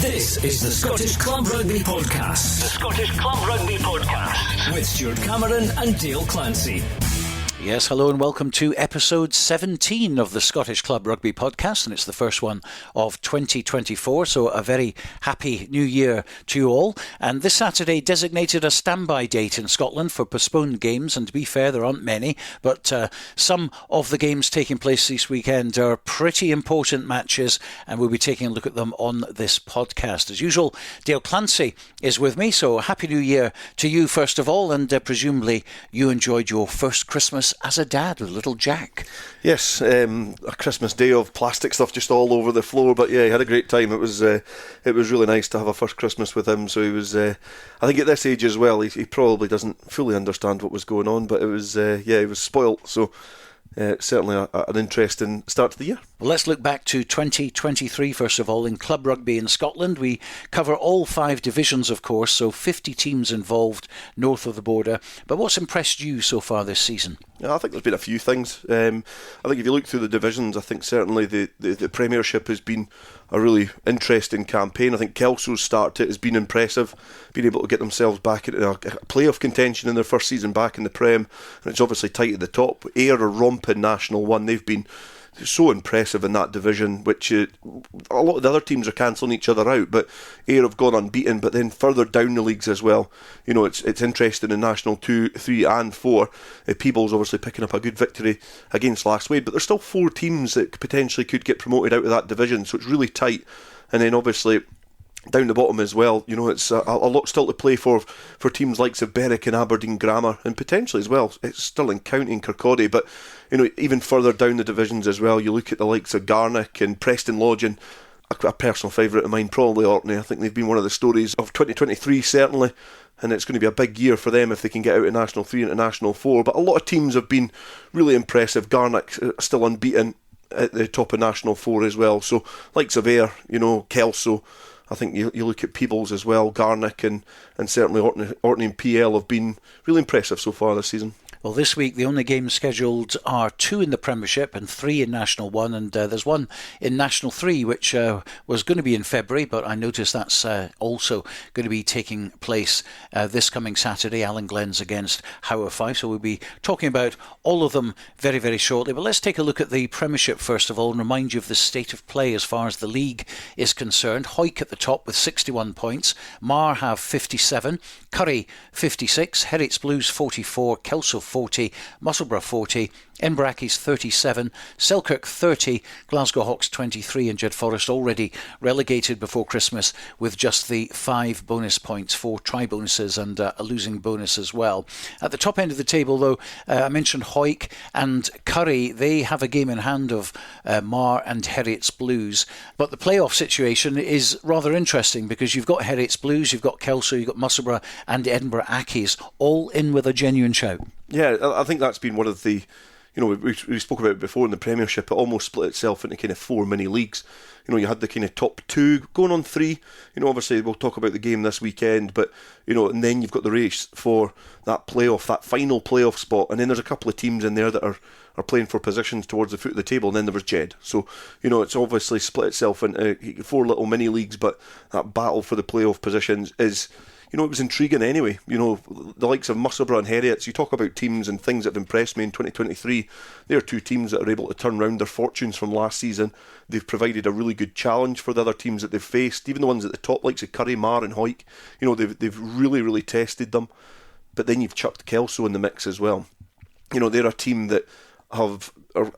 This is the Scottish Club Rugby Podcast. The Scottish Club Rugby Podcast. With Stuart Cameron and Dale Clancy. Yes, hello and welcome to episode 17 of the Scottish Club Rugby Podcast, and it's the first one of 2024, so a very happy new year to you all. And this Saturday designated a standby date in Scotland for postponed games, and to be fair, there aren't many, but some of the games taking place this weekend are pretty important matches, and we'll be taking a look at them on this podcast. As usual, Dale Clancy is with me, so happy new year to you first of all, and presumably you enjoyed your first Christmas as a dad with little Jack. Yes, a Christmas day of plastic stuff just all over the floor, but yeah, he had a great time. It was really nice to have a first Christmas with him. So he was, I think at this age as well, he probably doesn't fully understand what was going on, but it was, he was spoilt. So certainly an interesting start to the year. Well, let's look back to 2023 first of all in club rugby in Scotland. We cover all 5 divisions, of course, so 50 teams involved north of the border. But what's impressed you so far this season? Yeah, I think there's been a few things. I think if you look through the divisions, I think certainly the Premiership has been a really interesting campaign. I think Kelso's start to it has been impressive, being able to get themselves back into a playoff contention in their first season back in the Prem, and it's obviously tight at the top. Ayr are romping National 1. They've been so impressive in that division, which a lot of the other teams are cancelling each other out, but Ayr have gone unbeaten. But then further down the leagues as well, you know, it's interesting in National 2, 3 and 4. Peebles obviously picking up a good victory against Last Wade, but there's still 4 teams that potentially could get promoted out of that division, so it's really tight. And then obviously down the bottom as well, you know, it's a lot still to play for teams like Berwick and Aberdeen Grammar, and potentially as well it's Stirling County and Kirkcaldy. But you know, even further down the divisions as well, you look at the likes of Garnock and Preston Lodge, and a personal favourite of mine, probably Orkney. I think they've been one of the stories of 2023 certainly, and it's going to be a big year for them if they can get out of National 3 into National 4. But a lot of teams have been really impressive. Garnock still unbeaten at the top of National 4 as well, so likes of Ayr, you know, Kelso. I think you look at Peebles as well, Garnock and certainly Orkney and PL have been really impressive so far this season. Well, this week the only games scheduled are 2 in the Premiership and 3 in National 1, and there's 1 in National 3 which was going to be in February, but I noticed that's also going to be taking place this coming Saturday, Allen Glens against Howe 5, so we'll be talking about all of them very, very shortly. But let's take a look at the Premiership first of all and remind you of the state of play as far as the league is concerned. Hawick at the top with 61 points, Marr have 57, Currie 56, Heriots Blues 44, Kelso 40, Musselburgh 40, Inveracky's 37, Selkirk 30, Glasgow Hawks 23, and Jedforest already relegated before Christmas with just the 5 bonus points, 4 try-bonuses and a losing bonus as well. At the top end of the table, though, I mentioned Hawick and Currie. They have a game in hand of Marr and Heriots Blues, but the playoff situation is rather interesting because you've got Heriots Blues, you've got Kelso, you've got Musselburgh and Edinburgh Accies all in with a genuine shout. Yeah, I think that's been one of the, you know, we spoke about it before in the Premiership. It almost split itself into kind of 4 mini leagues. You know, you had the kind of top 2 going on 3. You know, obviously we'll talk about the game this weekend, but you know, and then you've got the race for that playoff, that final playoff spot, and then there's a couple of teams in there that are playing for positions towards the foot of the table, and then there was Jed. So, you know, it's obviously split itself into 4 little mini leagues, but that battle for the playoff positions is, you know, it was intriguing anyway. You know, the likes of Musselburgh and Heriots, you talk about teams and things that have impressed me in 2023. They're 2 teams that are able to turn around their fortunes from last season. They've provided a really good challenge for the other teams that they've faced, even the ones at the top, likes of Currie, Marr and Hawick. You know, they've really, really tested them. But then you've chucked Kelso in the mix as well. You know, they're a team that are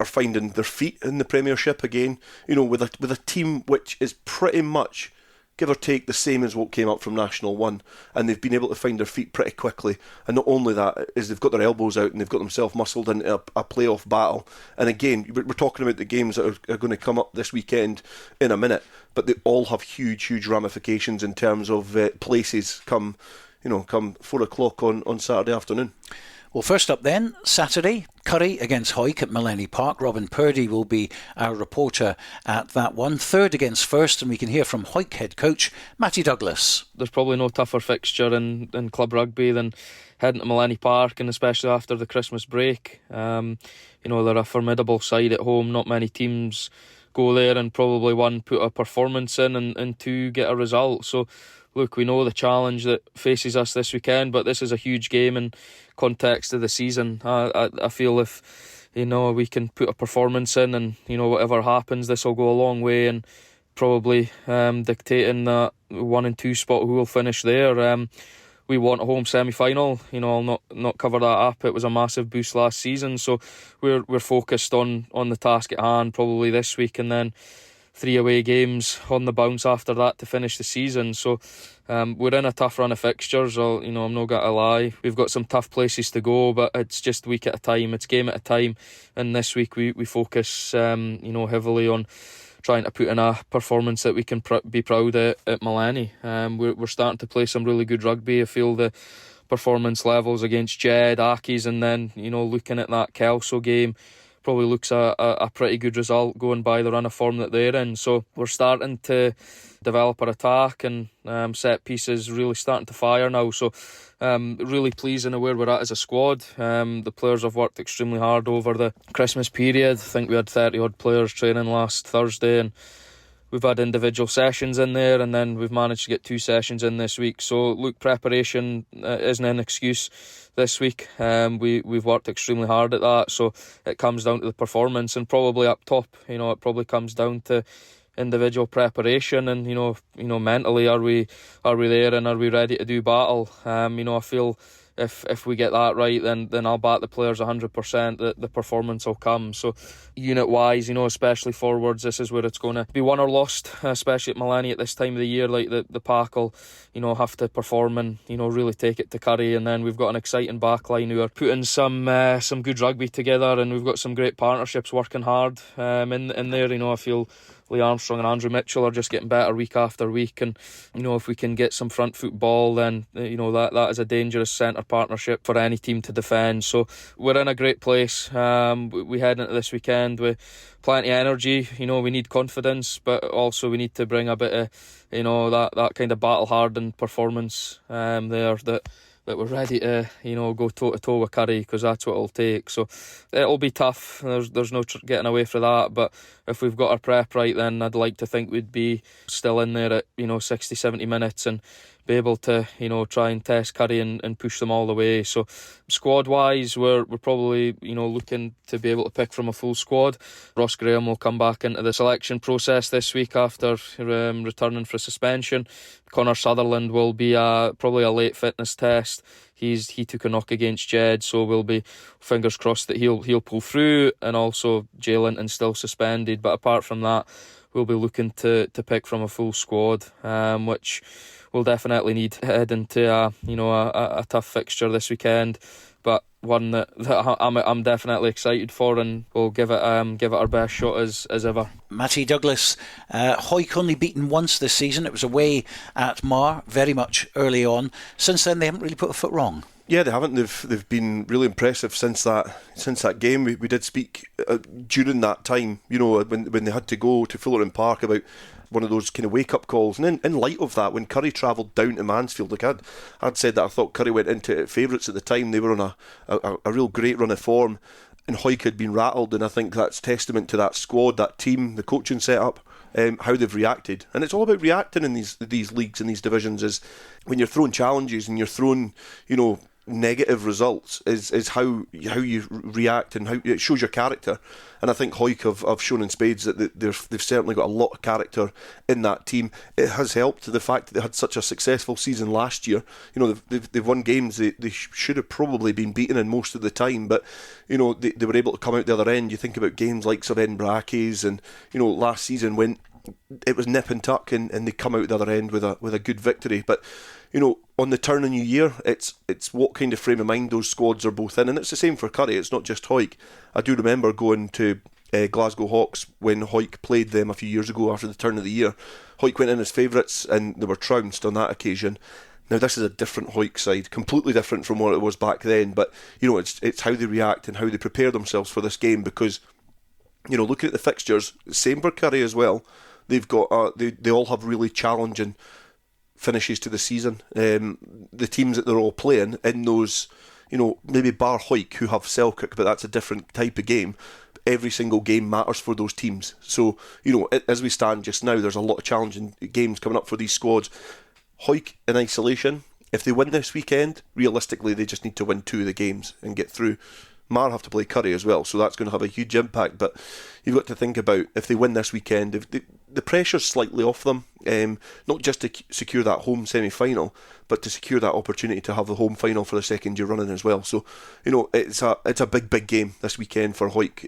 finding their feet in the Premiership again. You know, with a team which is pretty much, give or take, the same as what came up from National 1, and they've been able to find their feet pretty quickly. And not only that, is they've got their elbows out and they've got themselves muscled into a playoff battle. And again, we're talking about the games that are going to come up this weekend in a minute, but they all have huge ramifications in terms of places come 4 o'clock on Saturday afternoon. Well, first up then, Saturday, Currie against Hawick at Malleny Park. Robin Purdy will be our reporter at that one. Third against first, and we can hear from Hawick head coach Matty Douglas. There's probably no tougher fixture in club rugby than heading to Malleny Park, and especially after the Christmas break. You know, they're a formidable side at home. Not many teams go there and probably one, put a performance in, and two, get a result. So look, we know the challenge that faces us this weekend, but this is a huge game in context of the season. I feel if we can put a performance in, and whatever happens, this will go a long way and probably dictating that 1 and 2 spot who will finish there. We want a home semi-final. I'll not cover that up. It was a massive boost last season, so we're focused on the task at hand probably this week, and then 3 away games on the bounce after that to finish the season. So we're in a tough run of fixtures. I'm not going to lie. We've got some tough places to go, but it's just week at a time. It's game at a time. And this week we focus heavily on trying to put in a performance that we can be proud at Malleny. We're starting to play some really good rugby. I feel the performance levels against Jed, Accies, and then looking at that Kelso game probably looks a pretty good result going by the run of form that they're in. So we're starting to develop our attack, and set pieces really starting to fire now. So really pleasing at where we're at as a squad. The players have worked extremely hard over the Christmas period. I think we had 30 odd players training last Thursday, and we've had individual sessions in there, and then we've managed to get 2 sessions in this week. So look, preparation isn't an excuse this week. We've worked extremely hard at that, so it comes down to the performance, and probably up top, it probably comes down to individual preparation, and mentally, are we there, and are we ready to do battle? I feel if we get that right, then I'll back the players 100% that the performance will come. So unit wise, especially forwards, this is where it's going to be won or lost, especially at Malleny at this time of the year. Like the pack will have to perform and really take it to Currie, and then we've got an exciting back line who are putting some good rugby together, and we've got some great partnerships working hard in there. I feel Lee Armstrong and Andrew Mitchell are just getting better week after week, and if we can get some front foot ball, then that is a dangerous centre partnership for any team to defend. So we're in a great place. We head into this weekend with plenty of energy. We need confidence, but also we need to bring a bit of that kind of battle hardened performance there, that we're ready to go toe to toe with Currie, because that's what it'll take. So it'll be tough. There's no getting away from that. But if we've got our prep right, then I'd like to think we'd be still in there at 60-70 minutes and be able to try and test Currie and push them all the way. So squad wise, we're probably looking to be able to pick from a full squad. Ross Graham will come back into the selection process this week after returning for suspension. Connor Sutherland will be probably a late fitness test. He took a knock against Jed, so we'll be fingers crossed that he'll pull through. And also Jay Linton's still suspended, but apart from that, we'll be looking to pick from a full squad, which we'll definitely need heading to a tough fixture this weekend, but one that I'm definitely excited for, and we'll give it our best shot as ever. Matty Douglas, Hawick only beaten once this season. It was away at Marr, very much early on. Since then, they haven't really put a foot wrong. Yeah, they haven't. They've been really impressive since that game. We did speak during that time, when they had to go to Fullerton Park, about one of those kind of wake-up calls. And in light of that, when Currie travelled down to Mansfield, I'd said that I thought Currie went into favourites at the time. They were on a real great run of form, and Hawick had been rattled, and I think that's testament to that squad, that team, the coaching setup, how they've reacted. And it's all about reacting in these leagues and these divisions. Is when you're throwing challenges and you're throwing, negative results is how you react, and how it shows your character. And I think Hawick have shown in spades that they've certainly got a lot of character in that team. It has helped the fact that they had such a successful season last year. They've won games they should have probably been beaten in most of the time, but they were able to come out the other end. You think about games like Edinburgh Accies, and last season when it was nip and tuck, and they come out the other end with a good victory. But on the turn of new year, it's what kind of frame of mind those squads are both in, and it's the same for Currie. It's not just Hawick. I do remember going to Glasgow Hawks when Hawick played them a few years ago after the turn of the year. Hawick went in as favourites, and they were trounced on that occasion. Now this is a different Hawick side, completely different from what it was back then. But it's how they react and how they prepare themselves for this game, because looking at the fixtures, same for Currie as well. They've got they all have really challenging finishes to the season. The teams that they're all playing in those, maybe bar Hawick, who have Selkirk, but that's a different type of game. every single game matters for those teams. So, as we stand just now, there's a lot of challenging games coming up for these squads. Hawick in isolation, if they win this weekend, realistically they just need to win 2 of the games and get through. Marr have to play Currie as well, so that's going to have a huge impact. But you've got to think about, if they win this weekend, if the pressure's slightly off them, not just to secure that home semi-final, but to secure that opportunity to have the home final for the second year running as well. So, it's a big game this weekend for Hawick.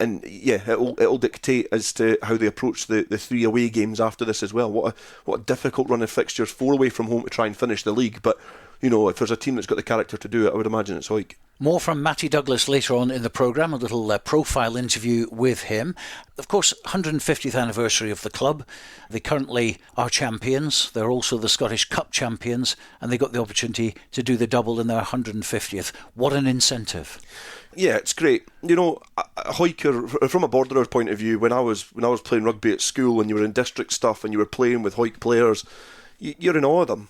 And yeah, it'll dictate as to how they approach the 3 away games after this as well. What a difficult run of fixtures, 4 away from home to try and finish the league. But if there's a team that's got the character to do it, I would imagine it's Hawick. More from Matty Douglas later on in the programme, a little profile interview with him. Of course, 150th anniversary of the club. They currently are champions. They're also the Scottish Cup champions, and they got the opportunity to do the double in their 150th. What an incentive. Yeah, it's great. Hawick, from a borderer point of view, when I was playing rugby at school and you were in district stuff and you were playing with Hawick players, you're in awe of them.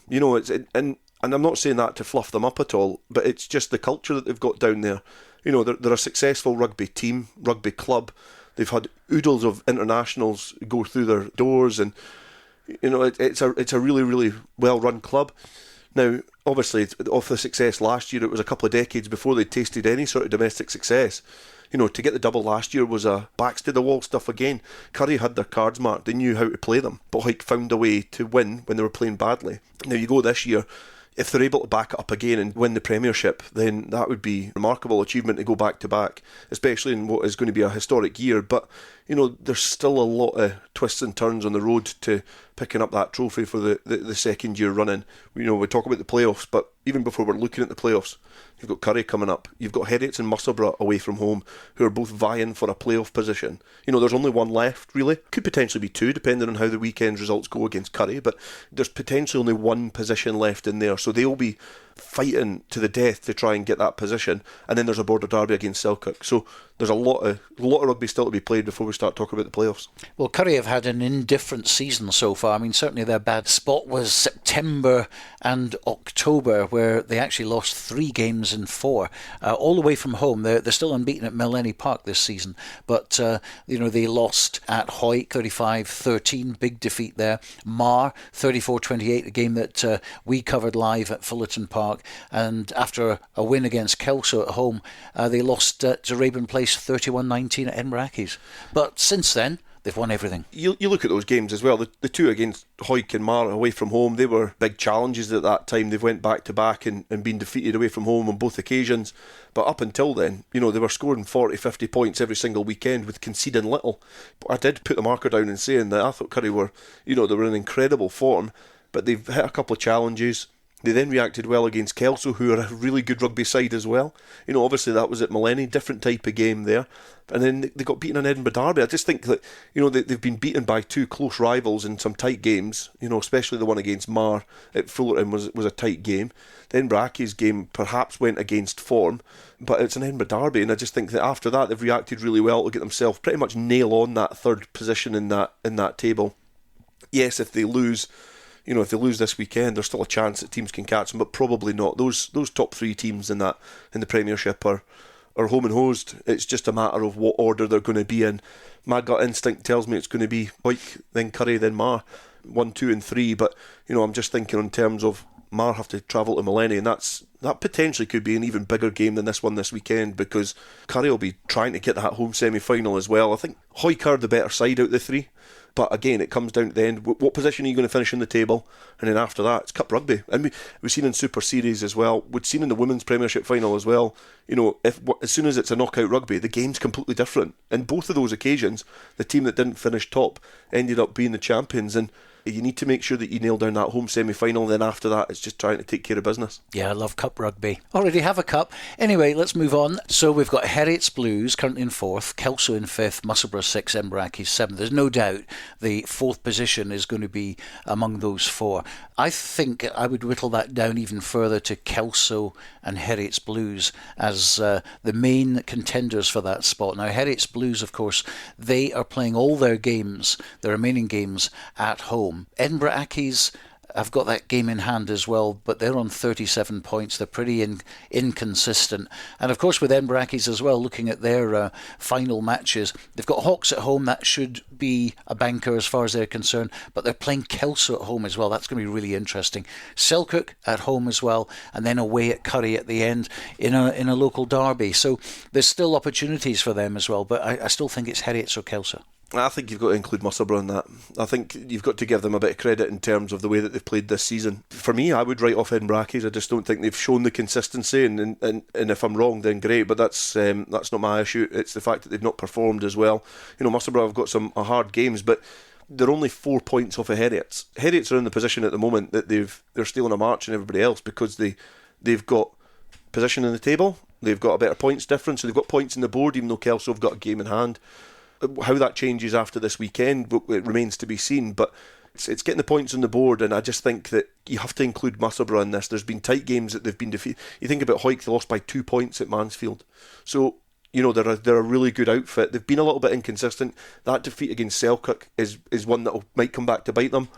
And I'm not saying that to fluff them up at all, but it's just the culture that they've got down there. They're a successful rugby team, rugby club. They've had oodles of internationals go through their doors, and it's a really, really well-run club. Now, obviously, off the success last year, it was a couple of decades before they tasted any sort of domestic success. To get the double last year was a backs to the wall stuff again. Currie had their cards marked, they knew how to play them, but Hawick found a way to win when they were playing badly. Now you go this year, if they're able to back it up again and win the Premiership, then that would be a remarkable achievement to go back to back, especially in what is going to be a historic year. But there's still a lot of twists and turns on the road to picking up that trophy for the second year running. We talk about the playoffs, but even before we're looking at the playoffs, you've got Currie coming up, you've got Heriots and Musselburgh away from home, who are both vying for a playoff position. There's only one left, really. Could potentially be 2, depending on how the weekend's results go against Currie, but there's potentially only 1 position left in there, so they'll be fighting to the death to try and get that position. And then there's a border derby against Selkirk, so there's a lot of rugby still to be played before we start talking about the playoffs. Well, Currie have had an indifferent season so far. I mean, certainly their bad spot was September and October, where they actually lost 3 games in 4, all the way from home. They're still unbeaten at Malleny Park this season, but they lost at Hawick 35-13, big defeat there. Marr 34-28, a game that we covered live at Fullerton Park. And after a win against Kelso at home, they lost to Raeburn Place 31-19 at Edinburgh Accies. But since then, they've won everything. You look at those games as well. The 2 against Hawick and Marr away from home, they were big challenges at that time. They've went back to back and been defeated away from home on both occasions. But up until then, they were scoring 40-50 points every single weekend with conceding little. But I did put the marker down in saying that I thought Currie were, they were in incredible form, but they've hit a couple of challenges. They then reacted well against Kelso, who are a really good rugby side as well. Obviously that was at Malleny, different type of game there. And then they got beaten in Edinburgh Derby. I just think that, they've been beaten by 2 close rivals in some tight games, especially the one against Marr at Fullerton was a tight game. The Edinburgh Accies game perhaps went against form, but it's an Edinburgh Derby, and I just think that after that they've reacted really well to get themselves pretty much nail on that 3rd position in that table. Yes, if they lose... if they lose this weekend, there's still a chance that teams can catch them, but probably not. Those top 3 teams in the Premiership are home and hosed. It's just a matter of what order they're going to be in. My gut instinct tells me it's going to be Hawick, then Currie, then Marr, 1, 2 and 3. But I'm just thinking in terms of Marr have to travel to Malleny, and that potentially could be an even bigger game than this one this weekend, because Currie will be trying to get that home semi-final as well. I think Hawick are the better side out of the 3. But again, it comes down to the end. What position are you going to finish in the table? And then after that, it's Cup Rugby. And we've seen in Super Series as well. We've seen in the Women's Premiership final as well. As soon as it's a knockout rugby, the game's completely different. In both of those occasions, the team that didn't finish top ended up being the champions. And you need to make sure that you nail down that home semi-final. Then after that, it's just trying to take care of business. Yeah, I love Cup Rugby. Already have a cup. Anyway, let's move on. So we've got Heriots Blues currently in 4th, Kelso in 5th, Musselburgh 6th, Edinburgh Accies 7th. There's no doubt the 4th position is going to be among those 4. I think I would whittle that down even further to Kelso and Heriots Blues as the main contenders for that spot. Now, Heriots Blues, of course, they are playing all their games, their remaining games, at home. Edinburgh Accies have got that game in hand as well, but they're on 37 points. They're pretty inconsistent. And of course with Embrackes as well, looking at their final matches, they've got Hawks at home. That should be a banker as far as they're concerned, but they're playing Kelso at home as well. That's going to be really interesting. Selkirk at home as well, and then away at Currie at the end in a local derby. So there's still opportunities for them as well, but I still think it's Heriots or Kelso. I think you've got to include Musselburgh in that. I think you've got to give them a bit of credit in terms of the way that they've played this season. For me, I would write off Embrackes. I just don't think they've shown the consistency, and if I'm wrong, then great. But that's not my issue. It's the fact that they've not performed as well. Musselburgh have got some hard games, but they're only 4 points off of Heriots. Heriots are in the position at the moment that they're stealing a march and everybody else because they've got position in the table. They've got a better points difference, so they've got points in the board, even though Kelso have got a game in hand. How that changes after this weekend, it remains to be seen, but it's getting the points on the board, and I just think that you have to include Musselburgh in this. There's been tight games that they've been defeated. You think about Hawick, they lost by 2 points at Mansfield. So, they're a really good outfit. They've been a little bit inconsistent. That defeat against Selkirk is one that might come back to bite them,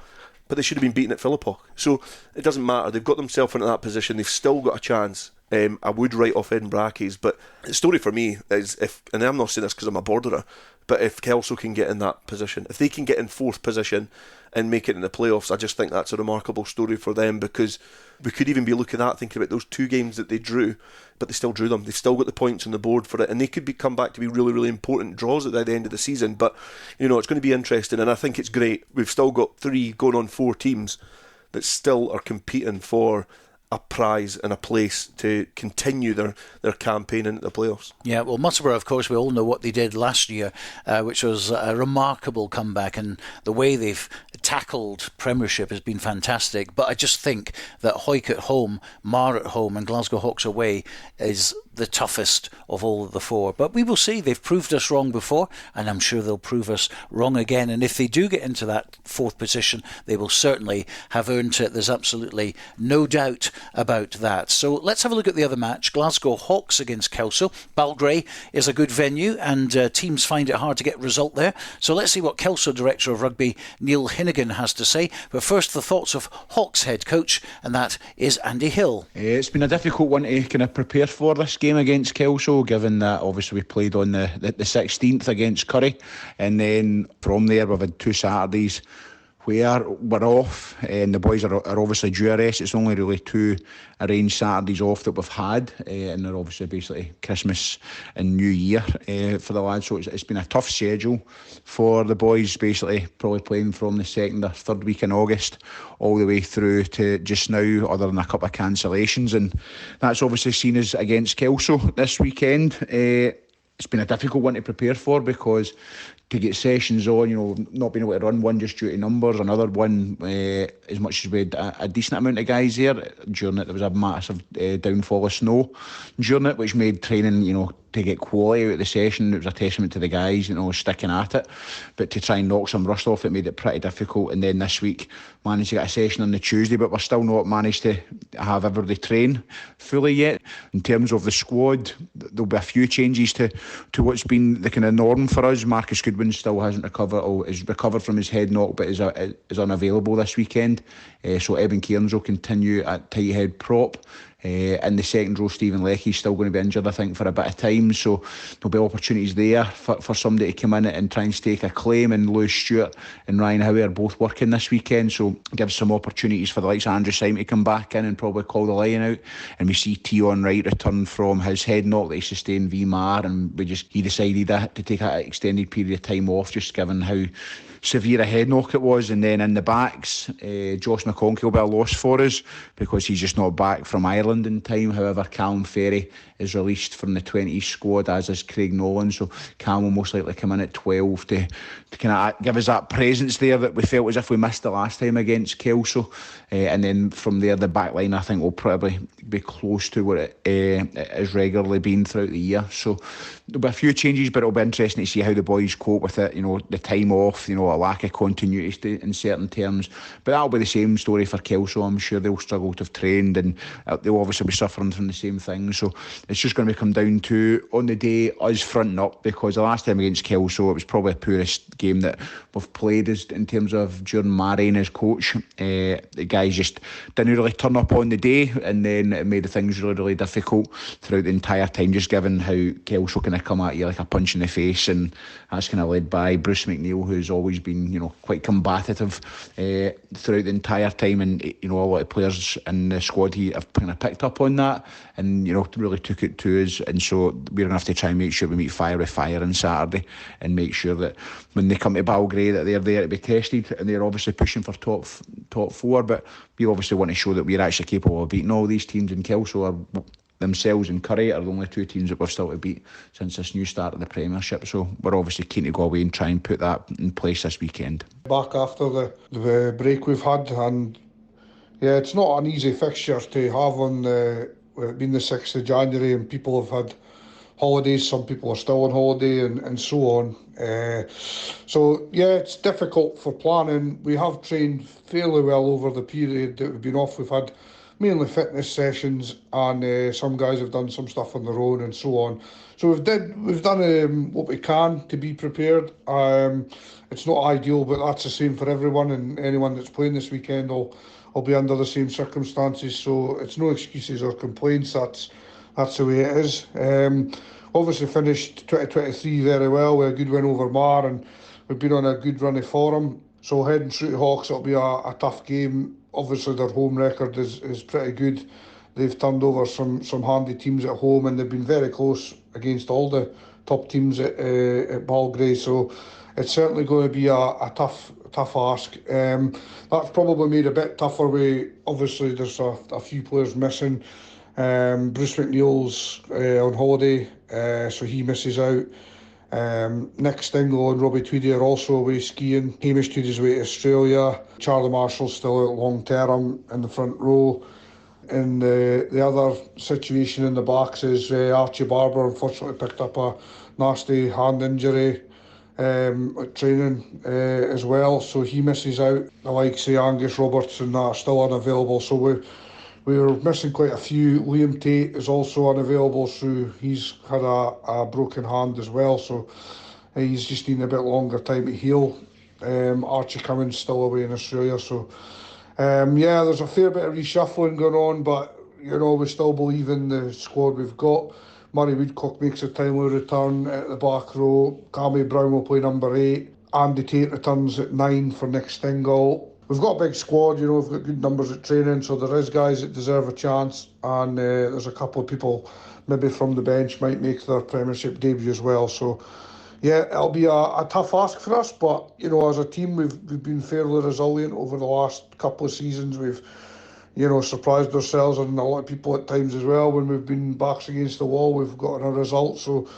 but they should have been beaten at Philippock. So it doesn't matter. They've got themselves into that position. They've still got a chance. I would write off Embrackes, but the story for me is and I'm not saying this because I'm a borderer, but if Kelso can get in that position, if they can get in 4th position and make it in the playoffs, I just think that's a remarkable story for them, because we could even be looking at thinking about those 2 games that they drew, but they still drew them. They've still got the points on the board for it, and they could come back to be really, really important draws at the end of the season. But it's going to be interesting, and I think it's great. We've still got 3 going on 4 teams that still are competing for a prize and a place to continue their campaign into the playoffs. Yeah, well, Musselburgh, of course, we all know what they did last year, which was a remarkable comeback, and the way they've tackled Premiership has been fantastic. But I just think that Hawick at home, Marr at home and Glasgow Hawks away is the toughest of all of the 4. But we will see. They've proved us wrong before, and I'm sure they'll prove us wrong again. And if they do get into that 4th position, they will certainly have earned it. There's absolutely no doubt about that. So let's have a look at the other match. Glasgow Hawks against Kelso. Balgray is a good venue, and teams find it hard to get a result there. So let's see what Kelso Director of Rugby Neil Hinnigan has to say. But first, the thoughts of Hawks head coach, and that is Andy Hill. It's been a difficult one to kind of prepare for this game against Kelso, given that obviously we played on the 16th against Currie, and then from there we've had 2 Saturdays where we're off, and the boys are obviously due a rest. It's only really 2 arranged Saturdays off that we've had, and they're obviously basically Christmas and New Year for the lads. So it's been a tough schedule for the boys, basically probably playing from the 2nd or 3rd week in August all the way through to just now, other than a couple of cancellations, and that's obviously seen as against Kelso this weekend. It's been a difficult one to prepare for, because to get sessions on, not being able to run one just due to numbers, another one, as much as we had a decent amount of guys there, during it there was a massive downfall of snow during it, which made training, to get quality out of the session. It was a testament to the guys, sticking at it, but to try and knock some rust off it made it pretty difficult. And then this week managed to get a session on the Tuesday, but we're still not managed to have everybody train fully yet. In terms of the squad, there'll be a few changes to what's been the kind of norm for us. Marcus Goodwin still hasn't recovered, or is recovered from his head knock, but is unavailable this weekend. So Evan Cairns will continue at tight head prop. In the second row, Stephen Leckie's still going to be injured, I think, for a bit of time, so there'll be opportunities there for somebody to come in and try and stake a claim. And Lewis Stuart and Ryan Howie are both working this weekend, so gives some opportunities for the likes of Andrew Syme to come back in and probably call the line out. And we see Tion Wright return from his head knock that he sustained v Marr, and he decided to take an extended period of time off, just given how severe a head knock it was. And then in the backs, Josh McConkey will be a loss for us because he's just not back from Ireland in time. However, Callum Ferry is released from the 20s squad, as is Craig Nolan, so Callum will most likely come in at 12 to kind of give us that presence there that we felt as if we missed the last time against Kelso. And then from there, the back line I think will probably be close to what it has regularly been throughout the year. So there'll be a few changes, but it'll be interesting to see how the boys cope with it. The time off, a lack of continuity in certain terms. But that'll be the same story for Kelso. I'm sure they'll struggle to have trained, and they'll they'll obviously be suffering from the same thing. So it's just going to come down to, on the day, us fronting up, because the last time against Kelso, it was probably the poorest game that we've played in terms of during Marr and his coach. The guys just didn't really turn up on the day, and then it made things really, really difficult throughout the entire time, just given how Kelso kind of come at you like a punch in the face, and that's kind of led by Bruce McNeil, who's always been, quite combative throughout the entire time, and a lot of players in the squad have kind of picked up on that, and really took it to us. And so we're going to have to try and make sure we meet fire with fire on Saturday, and make sure that when they come to Balgray that they're there to be tested, and they're obviously pushing for top four, but we obviously want to show that we're actually capable of beating all these teams. In Kelso are themselves and Currie are the only two teams that we've still to beat since this new start of the Premiership, so we're obviously keen to go away and try and put that in place this weekend. Back after the break we've had, and yeah, it's not an easy fixture to have on being the 6th of January, and people have had holidays, some people are still on holiday, and so on. So yeah, it's difficult for planning. We have trained fairly well over the period that we've been off. We've had mainly fitness sessions, and some guys have done some stuff on their own and so on. So we've done what we can to be prepared. It's not ideal, but that's the same for everyone, and anyone that's playing this weekend will be under the same circumstances. So it's no excuses or complaints. That's the way it is. Obviously finished 2023 very well with a good win over Marr, and we've been on a good run of form. So heading through to Hawks, it'll be a tough game. Obviously their home record is pretty good. They've turned over some handy teams at home, and they've been very close against all the top teams at Balgray. So it's certainly going to be a tough ask. That's probably made a bit tougher with, obviously there's a few players missing. Bruce McNeil's on holiday, so he misses out. Nick Stingle and Robbie Tweedy are also away skiing. Hamish Tweedy's away to Australia. Charlie Marshall's still out long term in the front row. And the other situation in the backs is Archie Barber unfortunately picked up a nasty hand injury at training as well, so he misses out. The likes of Angus Robertson are still unavailable, so we're missing quite a few. Liam Tate is also unavailable, so he's had a broken hand as well, so he's just needing a bit longer time to heal. Archie Cummins still away in Australia, so yeah, there's a fair bit of reshuffling going on, but we still believe in the squad we've got. Murray Woodcock makes a timely return at the back row. Cammy Brown will play number 8. Andy Tate returns at 9 for Nick Stingle. We've got a big squad, we've got good numbers at training, so there is guys that deserve a chance, and there's a couple of people maybe from the bench might make their Premiership debut as well. So yeah, it'll be a tough ask for us, but as a team we've been fairly resilient over the last couple of seasons. We've surprised ourselves and a lot of people at times as well. When we've been backs against the wall, we've gotten a result. So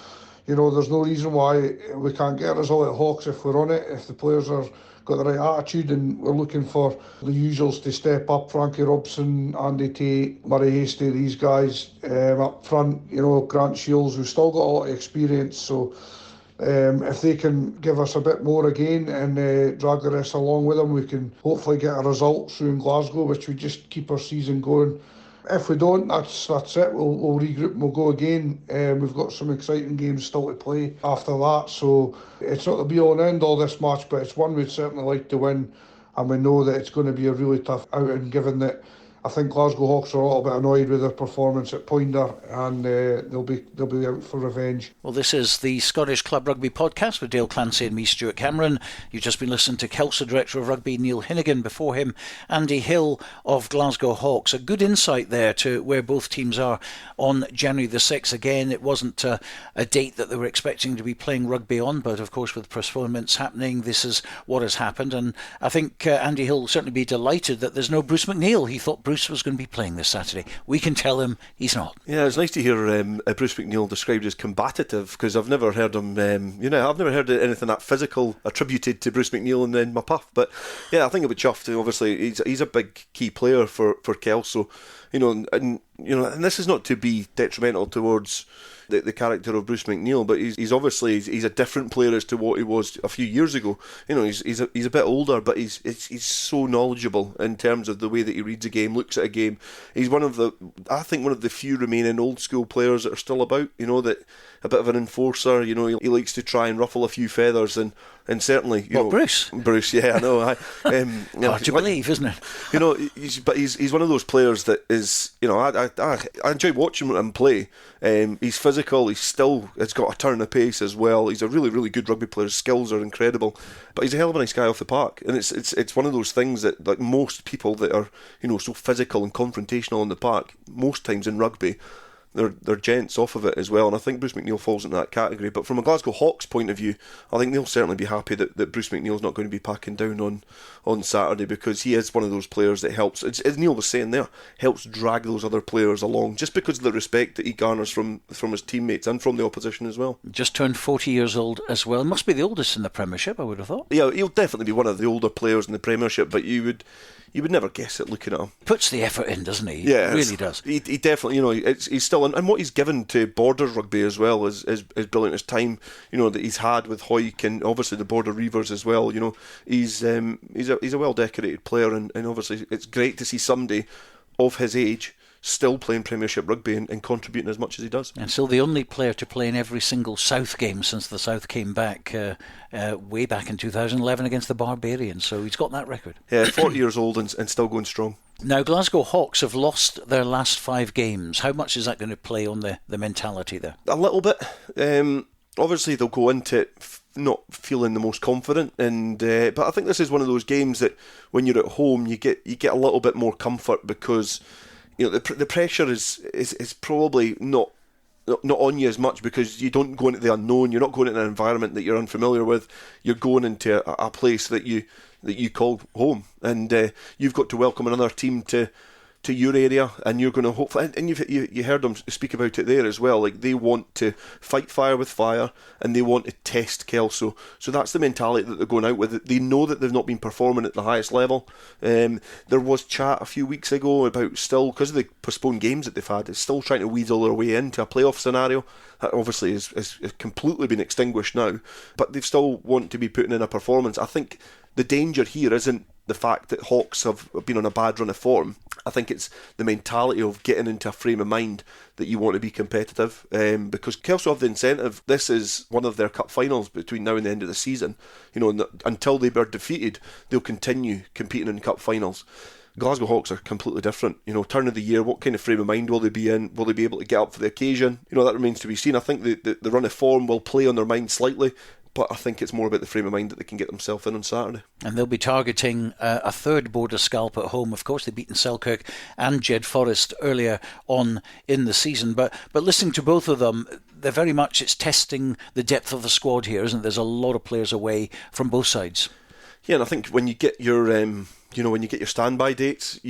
there's no reason why we can't get a result at Hawks if we're on it, if the players are got the right attitude, and we're looking for the usuals to step up. Frankie Robson, Andy Tate, Murray Hastie, these guys up front, Grant Shields, who've still got a lot of experience, so if they can give us a bit more again and drag the rest along with them, we can hopefully get a result through in Glasgow, which would just keep our season going. If we don't, that's it. We'll regroup and we'll go again. We've got some exciting games still to play after that, so it's not the be-all and end-all this match, but it's one we'd certainly like to win, and we know that it's going to be a really tough outing, given that I think Glasgow Hawks are a little bit annoyed with their performance at Poynter, and they'll be out for revenge. Well, this is the Scottish Club Rugby podcast with Dale Clancy and me, Stuart Cameron. You've just been listening to Kelso Director of Rugby Neil Hinnigan, before him Andy Hill of Glasgow Hawks. A good insight there to where both teams are on January the 6th. Again, it wasn't a date that they were expecting to be playing rugby on, but of course with postponements happening, this is what has happened. And I think Andy Hill will certainly be delighted that there's no Bruce McNeil. He thought Bruce was going to be playing this Saturday. We can tell him he's not. Yeah, it's nice to hear Bruce McNeil described as combative, because I've never heard him, I've never heard anything that physical attributed to Bruce McNeil in my puff. But yeah, I think it would chuff to, obviously, he's a big key player for Kelso, and this is not to be detrimental towards the character of Bruce McNeil, but he's obviously he's a different player as to what he was a few years ago. You know, he's a bit older, but he's so knowledgeable in terms of the way that he reads a game, looks at a game. He's one of the few remaining old school players that are still about. You know, that a bit of an enforcer. You know, he likes to try and ruffle a few feathers, and certainly, you know, Bruce, yeah, I know. Hard to believe, isn't it? You know, he's one of those players that is, you know, I enjoy watching him play. He's physical. He's got a turn of pace as well. He's a really, really good rugby player. His skills are incredible, but he's a hell of a nice guy off the park. And it's one of those things that, like, most people that are, you know, so physical and confrontational in the park, most times in rugby, they're gents off of it as well, and I think Bruce McNeil falls into that category. But from a Glasgow Hawks point of view, I think they'll certainly be happy that Bruce McNeil's not going to be packing down on Saturday, because he is one of those players that helps, as Neil was saying there, helps drag those other players along, just because of the respect that he garners from his teammates and from the opposition as well. Just turned 40 years old as well. Must be the oldest in the Premiership, I would have thought. Yeah, he'll definitely be one of the older players in the Premiership, but you would never guess it looking at him. Puts the effort in, doesn't he? Yeah, he really does. He definitely, you know, he's still, and what he's given to Borders rugby as well is brilliant. His time, you know, that he's had with Hawick and obviously the Border Reivers as well. You know, he's a well decorated player, and obviously it's great to see somebody of his age still playing Premiership rugby and contributing as much as he does. And still the only player to play in every single South game since the South came back way back in 2011 against the Barbarians. So he's got that record. Yeah, 40 years old and still going strong. Now, Glasgow Hawks have lost their last 5 games. How much is that going to play on the mentality there? A little bit. Obviously, they'll go into it not feeling the most confident, but I think this is one of those games that when you're at home, you get a little bit more comfort, because you know the pressure is probably not on you as much, because you don't go into the unknown. You're not going into an environment that you're unfamiliar with. You're going into a place that you call home, and you've got to welcome another team to your area, and you're going to hopefully, and you heard them speak about it there as well, like they want to fight fire with fire, and they want to test Kelso. So that's the mentality that they're going out with. They know that they've not been performing at the highest level. There was chat a few weeks ago about still, because of the postponed games that they've had, is still trying to weasel their way into a playoff scenario. That obviously has completely been extinguished now, but they still want to be putting in a performance. I think the danger here isn't the fact that Hawks have been on a bad run of form. I think it's the mentality of getting into a frame of mind that you want to be competitive, because Kelso have the incentive. This is one of their cup finals between now and the end of the season. You know, until they are defeated, they'll continue competing in cup finals. Glasgow Hawks are completely different. You know, turn of the year, what kind of frame of mind will they be in? Will they be able to get up for the occasion? You know, that remains to be seen. I think the run of form will play on their mind slightly, but I think it's more about the frame of mind that they can get themselves in on Saturday. And they'll be targeting a third border scalp at home. Of course, they've beaten Selkirk and Jedforest earlier on in the season. But listening to both of them, they're very much, it's testing the depth of the squad here, isn't it? There's a lot of players away from both sides. Yeah, and I think when you get your when you get your standby dates,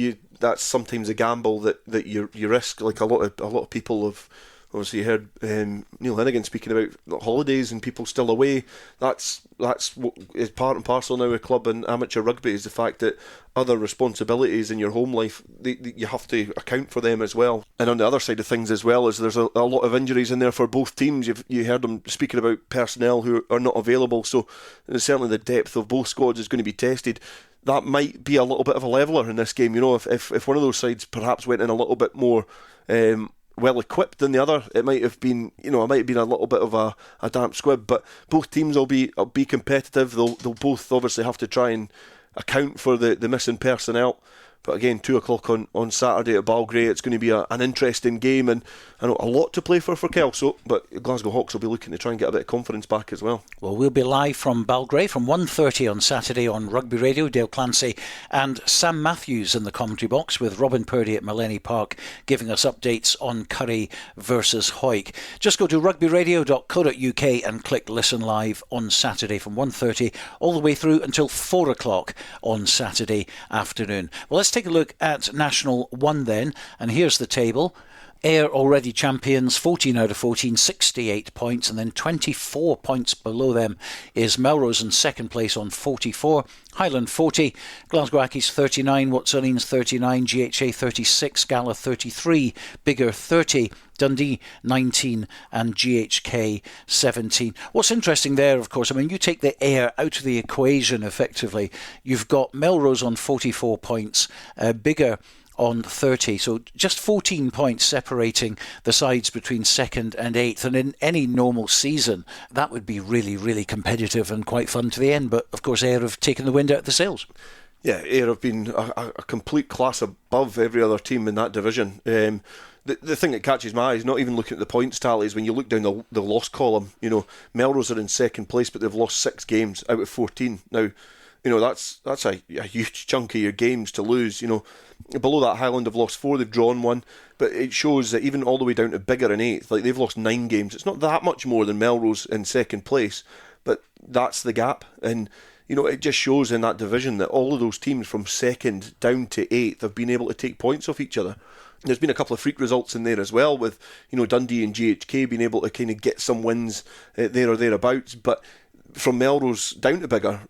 that's sometimes a gamble that you risk. Like a lot of people have obviously heard Neil Hennigan speaking about holidays and people still away. That's what is part and parcel now of club and amateur rugby, is the fact that other responsibilities in your home life, you have to account for them as well. And on the other side of things as well, is there's a lot of injuries in there for both teams. You heard them speaking about personnel who are not available, so certainly the depth of both squads is going to be tested. That might be a little bit of a leveller in this game. You know, if one of those sides perhaps went in a little bit more well equipped than the other, it might have been a little bit of a damp squib. But both teams will be competitive. They'll both obviously have to try and account for the missing personnel. But again, 2:00 on Saturday at Balgray, it's going to be an interesting game, and I know a lot to play for Kelso, but Glasgow Hawks will be looking to try and get a bit of confidence back as well. Well, we'll be live from Balgray from 1:30 on Saturday on Rugby Radio. Dale Clancy and Sam Matthews in the commentary box, with Robin Purdy at Malleny Park giving us updates on Currie versus Hawick. Just go to rugbyradio.co.uk and click Listen Live on Saturday from 1:30 all the way through until 4:00 on Saturday afternoon. Well, let's take a look at National 1 then, and here's the table. Ayr already champions, 14 out of 14, 68 points, and then 24 points below them is Melrose in second place on 44, Highland 40, Glasgow Hawks 39, Watsonians 39, GHA 36, Gala 33, Biggar 30, Dundee 19 and GHK 17. What's interesting there, of course, I mean, you take the Ayr out of the equation effectively. You've got Melrose on 44 points, Biggar on 30, so just 14 points separating the sides between second and eighth, and in any normal season that would be really, really competitive and quite fun to the end, but of course Ayr have taken the wind out of the sails. Yeah, Ayr have been a complete class above every other team in that division. The thing that catches my eye is not even looking at the points tallies. When you look down the loss column, Melrose are in second place, but they've lost 6 games out of 14. Now, that's a huge chunk of your games to lose. Below that, Highland have lost 4, they've drawn 1, but it shows that even all the way down to Biggar in 8th, like they've lost 9 games. It's not that much more than Melrose in second place, but that's the gap. And it just shows in that division that all of those teams from second down to 8th have been able to take points off each other. There's been a couple of freak results in there as well, with Dundee and GHK being able to kind of get some wins there or thereabouts, but from Melrose down to Biggar,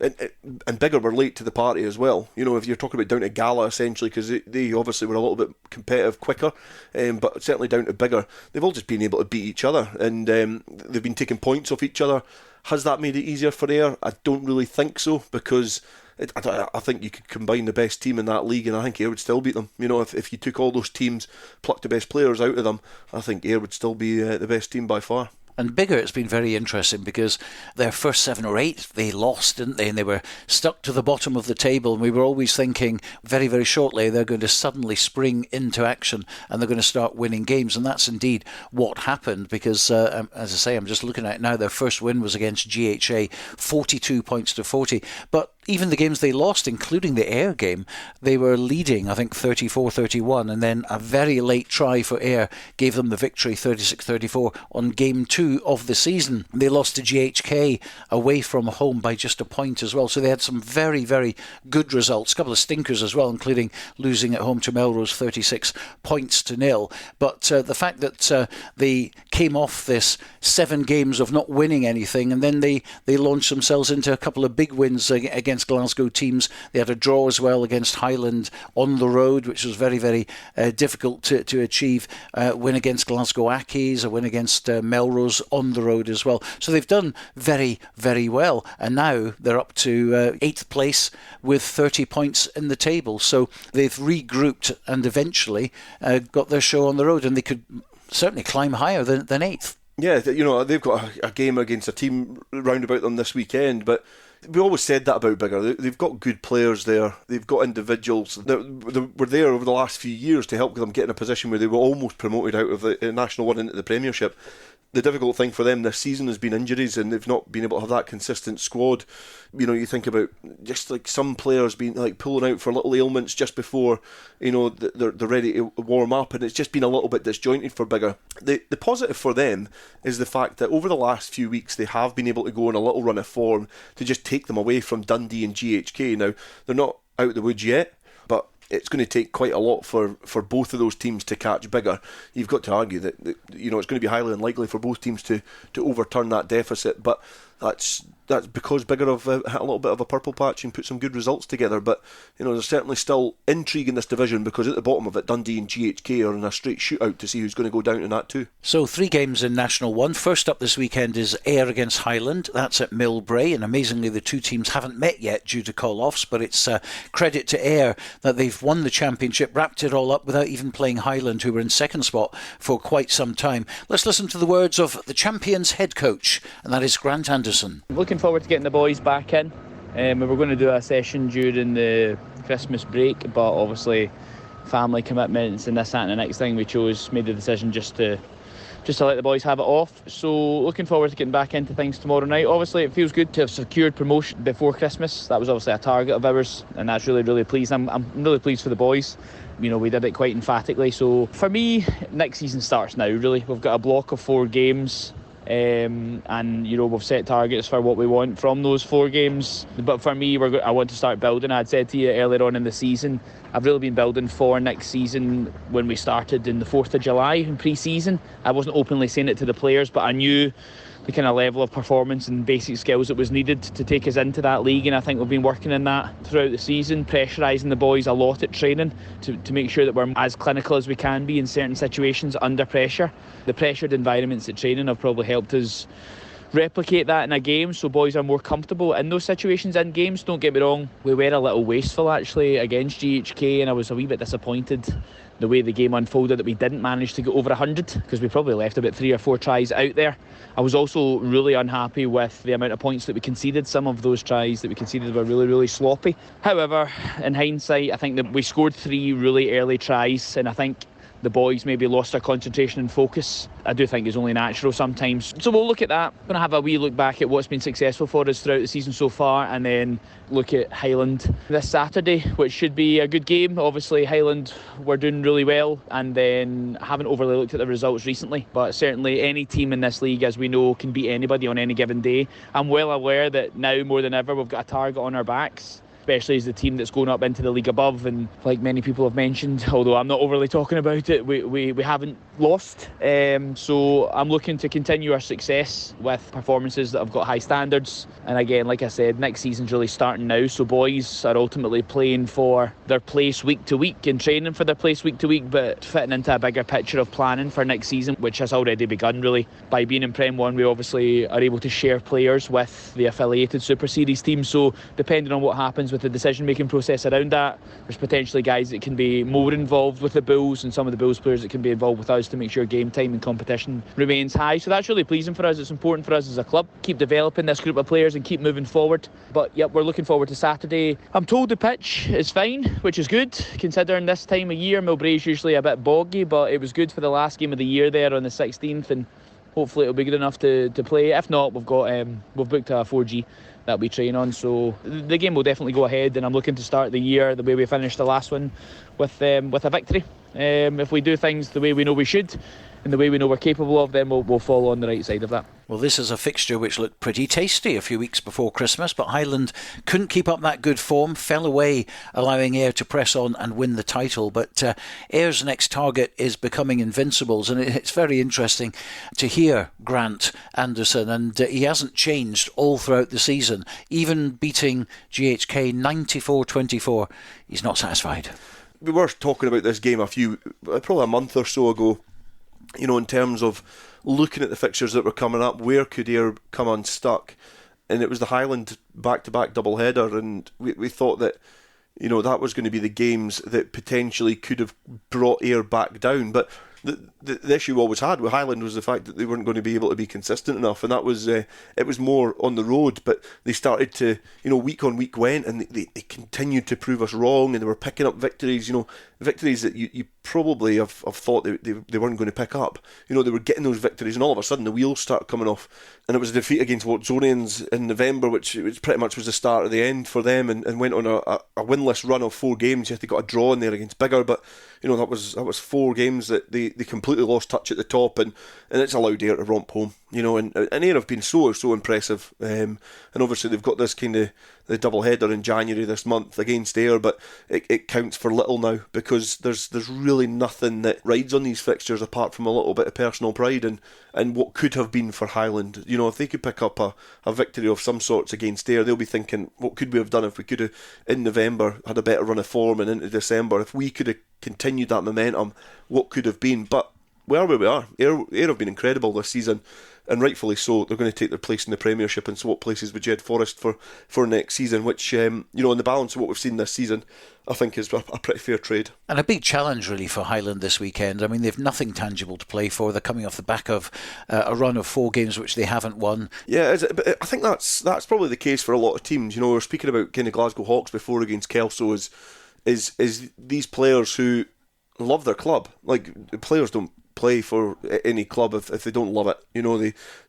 and Biggar were late to the party as well. If you're talking about down to Gala, essentially, because they obviously were a little bit competitive quicker, but certainly down to Biggar, they've all just been able to beat each other, and they've been taking points off each other. Has that made it easier for Ayr? I don't really think so, because I think you could combine the best team in that league, and I think Ayr would still beat them. If you took all those teams, plucked the best players out of them, I think Ayr would still be the best team by far. And Biggar, it's been very interesting because their first 7 or 8 they lost, didn't they? And they were stuck to the bottom of the table, and we were always thinking very, very shortly they're going to suddenly spring into action and they're going to start winning games, and that's indeed what happened, because as I say, I'm just looking at it now, their first win was against GHA, 42 points to 40, but even the games they lost, including the Ayr game, they were leading, I think, 34-31, and then a very late try for Ayr gave them the victory, 36-34, on game 2 of the season. They lost to GHK away from home by just a point as well, so they had some very, very good results, a couple of stinkers as well, including losing at home to Melrose 36 points to 0. But the fact that they came off this 7 games of not winning anything, and then they launched themselves into a couple of big wins against Glasgow teams. They had a draw as well against Highland on the road, which was very, very difficult to achieve. Win against Glasgow Hawks, a win against Melrose on the road as well. So they've done very, very well, and now they're up to 8th place with 30 points in the table. So they've regrouped and eventually got their show on the road, and they could certainly climb higher than 8th. Yeah, they've got a game against a team round about them this weekend, but we always said that about Biggar. They've got good players there. They've got individuals that were there over the last few years to help them get in a position where they were almost promoted out of the National 1 into the Premiership. The difficult thing for them this season has been injuries, and they've not been able to have that consistent squad. You think about just like some players being like pulling out for little ailments just before they're ready to warm up, and it's just been a little bit disjointed for Biggar. The positive for them is the fact that over the last few weeks they have been able to go on a little run of form to just take them away from Dundee and GHK. Now they're not out of the woods yet, but it's going to take quite a lot for both of those teams to catch Biggar. You've got to argue that it's going to be highly unlikely for both teams to overturn that deficit, but that's because Biggar have had a little bit of a purple patch and put some good results together. But there's certainly still intrigue in this division, because at the bottom of it, Dundee and GHK are in a straight shootout to see who's going to go down in that too. So 3 games in National 1. First up this weekend is Ayr against Highland. That's at Millbrae, and amazingly the two teams haven't met yet due to call-offs, but it's credit to Ayr that they've won the championship, wrapped it all up without even playing Highland, who were in second spot for quite some time. Let's listen to the words of the champions head coach, and that is Grant Anderson. Looking forward to getting the boys back in. We were going to do a session during the Christmas break, but obviously family commitments and this, that and the next thing, made the decision just to let the boys have it off. So looking forward to getting back into things tomorrow night. Obviously it feels good to have secured promotion before Christmas. That was obviously a target of ours, and that's really, really pleased. I'm really pleased for the boys. We did it quite emphatically. So for me, next season starts now, really. We've got a block of 4 games and we've set targets for what we want from those 4 games. But for me, I want to start building. I had said to you earlier on in the season, I've really been building for next season. When we started in the 4th of July in pre-season, I wasn't openly saying it to the players, but I knew the kind of level of performance and basic skills that was needed to take us into that league, and I think we've been working in that throughout the season, pressurising the boys a lot at training to make sure that we're as clinical as we can be in certain situations under pressure. The pressured environments at training have probably helped us replicate that in a game, so boys are more comfortable in those situations in games. Don't get me wrong, we were a little wasteful actually against GHK, and I was a wee bit disappointed the way the game unfolded that we didn't manage to get over 100, because we probably left about 3 or 4 tries out there. I was also really unhappy with the amount of points that we conceded. Some of those tries that we conceded were really, really sloppy. However, in hindsight, I think that we scored 3 really early tries, and I think the boys maybe lost their concentration and focus. I do think it's only natural sometimes. So we'll look at that. We're going to have a wee look back at what's been successful for us throughout the season so far, and then look at Highland this Saturday, which should be a good game. Obviously, Highland were doing really well, and then haven't overly looked at the results recently. But certainly any team in this league, as we know, can beat anybody on any given day. I'm well aware that now more than ever we've got a target on our backs, especially as the team that's going up into the league above. And like many people have mentioned, although I'm not overly talking about it, we haven't lost. So I'm looking to continue our success with performances that have got high standards. And again, like I said, next season's really starting now, so boys are ultimately playing for their place week to week and training for their place week to week, but fitting into a bigger picture of planning for next season, which has already begun really. By being in Prem 1, we obviously are able to share players with the affiliated Super Series team, so depending on what happens with the decision-making process around that, there's potentially guys that can be more involved with the Bulls, and some of the Bulls players that can be involved with us to make sure game time and competition remains high. So that's really pleasing for us. It's important for us as a club. Keep developing this group of players and keep moving forward. But yep, we're looking forward to Saturday. I'm told the pitch is fine, which is good considering this time of year. Millbrae's usually a bit boggy, but it was good for the last game of the year there on the 16th, and hopefully it'll be good enough to play. If not, we've booked a 4G that we train on, so the game will definitely go ahead, and I'm looking to start the year the way we finished the last one, with a victory. If we do things the way we know we should and the way we know we're capable of, then we'll fall on the right side of that. Well, this is a fixture which looked pretty tasty a few weeks before Christmas, but Highland couldn't keep up that good form, fell away, allowing Ayr to press on and win the title. But Ayr's next target is becoming Invincibles, and it's very interesting to hear Grant Anderson, and he hasn't changed all throughout the season, even beating GHK 94-24. He's not satisfied. We were talking about this game probably a month or so ago, in terms of looking at the fixtures that were coming up, where could Ayr come unstuck? And it was the Highland back-to-back double-header, and we thought that, that was going to be the games that potentially could have brought Ayr back down. But the issue we always had with Highland was the fact that they weren't going to be able to be consistent enough, and that was it was more on the road. But they started to, week on week went, and they continued to prove us wrong, and they were picking up victories, victories that you probably have thought they weren't going to pick up. They were getting those victories, and all of a sudden the wheels start coming off, and it was a defeat against Watsonians in November, which pretty much was the start of the end for them, and went on a winless run of 4 games. They got a draw in there against Biggar, but that was 4 games that they completely lost touch at the top, and it's allowed Ayr to romp home. And Ayr have been so impressive, and obviously they've got this kind of the double header in January this month against Ayr, but it counts for little now, because there's really nothing that rides on these fixtures apart from a little bit of personal pride and what could have been for Highland. If they could pick up a victory of some sorts against Ayr, they'll be thinking, what could we have done if we could have in November had a better run of form, and into December if we could have continued that momentum, what could have been? But we are where we are. Ayr have been incredible this season, and rightfully so. They're going to take their place in the Premiership and swap places with Jedforest for next season, which, in the balance of what we've seen this season, I think is a pretty fair trade. And a big challenge, really, for Highland this weekend. I mean, they've nothing tangible to play for. They're coming off the back of a run of 4 games which they haven't won. Yeah, but I think that's probably the case for a lot of teams. We were speaking about kind of Glasgow Hawks before against Kelso, is these players who love their club. Like, players don't play for any club if they don't love it.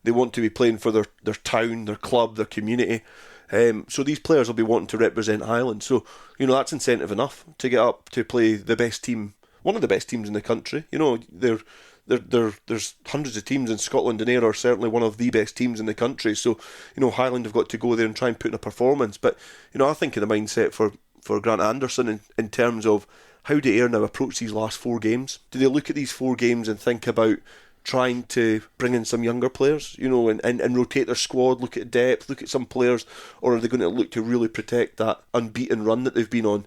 They want to be playing for their town, their club, their community. So these players will be wanting to represent Highland. So, that's incentive enough to get up to play the best team, one of the best teams in the country. there's hundreds of teams in Scotland, and Ayr are certainly one of the best teams in the country. So, Highland have got to go there and try and put in a performance. But, I think of the mindset for Grant Anderson in terms of how do Ayr now approach these last 4 games? Do they look at these 4 games and think about trying to bring in some younger players, and rotate their squad, look at depth, look at some players, or are they going to look to really protect that unbeaten run that they've been on?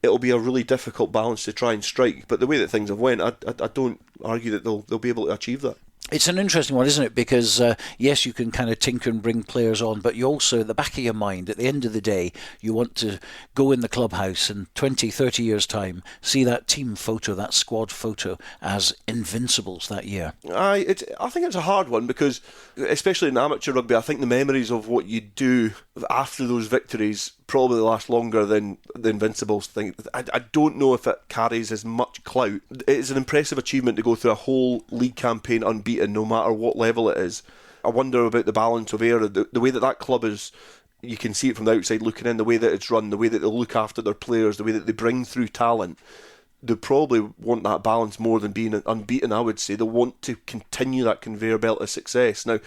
It'll be a really difficult balance to try and strike, but the way that things have went, I don't argue that they'll be able to achieve that. It's an interesting one, isn't it? Because, yes, you can kind of tinker and bring players on, but you also, at the back of your mind, at the end of the day, you want to go in the clubhouse and 20, 30 years' time, see that team photo, that squad photo, as invincibles that year. I think it's a hard one because, especially in amateur rugby, I think the memories of what you do after those victories probably last longer than the Invincibles thing. I don't know if it carries as much clout. It's an impressive achievement to go through a whole league campaign unbeaten, no matter what level it is. I wonder about the balance of Ayr, the way that club is. You can see it from the outside looking in, the way that it's run, the way that they look after their players, the way that they bring through talent. They probably want that balance more than being unbeaten, I would say. They want to continue that conveyor belt of success. Now,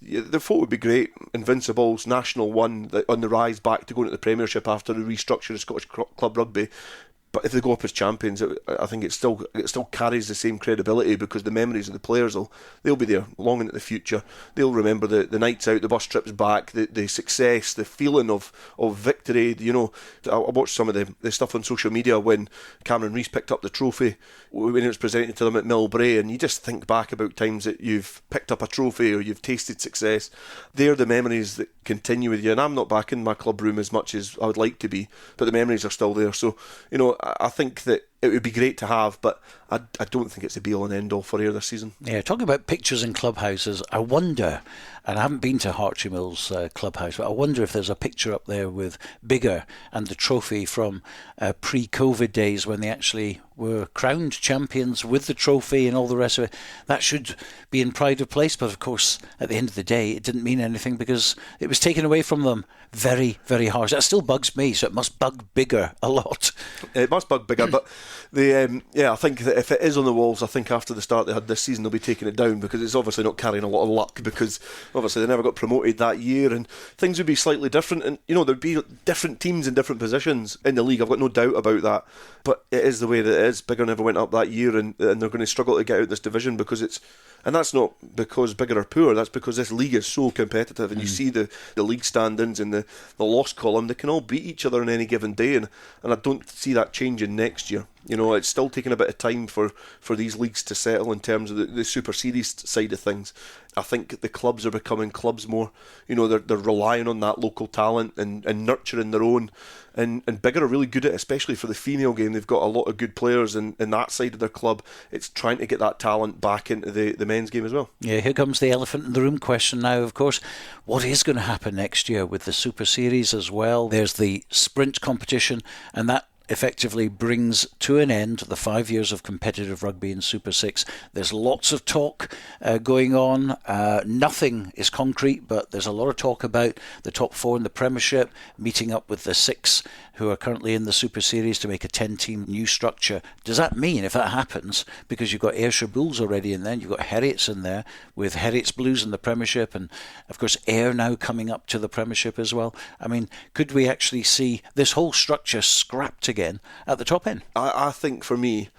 the vote would be great. Invincibles, National 1, on the rise back to going to the Premiership after the restructure of Scottish Club Rugby. But if they go up as champions, I think it still carries the same credibility because the memories of the players they'll be there long into the future. They'll remember the nights out, the bus trips back, the success, the feeling of victory. I watched some of the stuff on social media when Cameron Rees picked up the trophy when it was presented to them at Millbrae, and you just think back about times that you've picked up a trophy or you've tasted success. They're the memories that continue with you, and I'm not back in my club room as much as I would like to be, but the memories are still there. So, I think that it would be great to have, but I don't think it's a be-all and end-all for Ayr this season. Yeah, talking about pictures in clubhouses, I wonder, and I haven't been to Hartree Mills clubhouse, but I wonder if there's a picture up there with Biggar and the trophy from pre-COVID days when they actually were crowned champions with the trophy and all the rest of it. That should be in pride of place, but of course, at the end of the day, it didn't mean anything because it was taken away from them very, very harsh. That still bugs me, so it must bug Biggar a lot. It must bug Biggar, but I think that if it is on the walls, I think after the start they had this season, they'll be taking it down because it's obviously not carrying a lot of luck because obviously they never got promoted that year and things would be slightly different and, there'd be different teams in different positions in the league. I've got no doubt about that, but it is the way that it is. Biggar never went up that year and they're going to struggle to get out this division because and that's not because Biggar are poor, that's because this league is so competitive and you see the league standings in the loss column, they can all beat each other on any given day and I don't see that changing next year. It's still taking a bit of time for these leagues to settle in terms of the Super Series side of things. I think the clubs are becoming clubs more. They're relying on that local talent and nurturing their own. And Biggar are really good at it, especially for the female game. They've got a lot of good players in that side of their club. It's trying to get that talent back into the men's game as well. Yeah, here comes the elephant in the room question now, of course. What is going to happen next year with the Super Series as well? There's the sprint competition, and that effectively brings to an end the 5 years of competitive rugby in Super 6. There's lots of talk going on. Nothing is concrete, but there's a lot of talk about the top 4 in the Premiership meeting up with the 6 who are currently in the Super Series to make a 10-team new structure. Does that mean, if that happens, because you've got Ayrshire Bulls already in there, you've got Heriots in there with Heriots Blues in the Premiership, and of course Ayr now coming up to the Premiership as well. I mean, could we actually see this whole structure scrapped again at the top end? I think for me,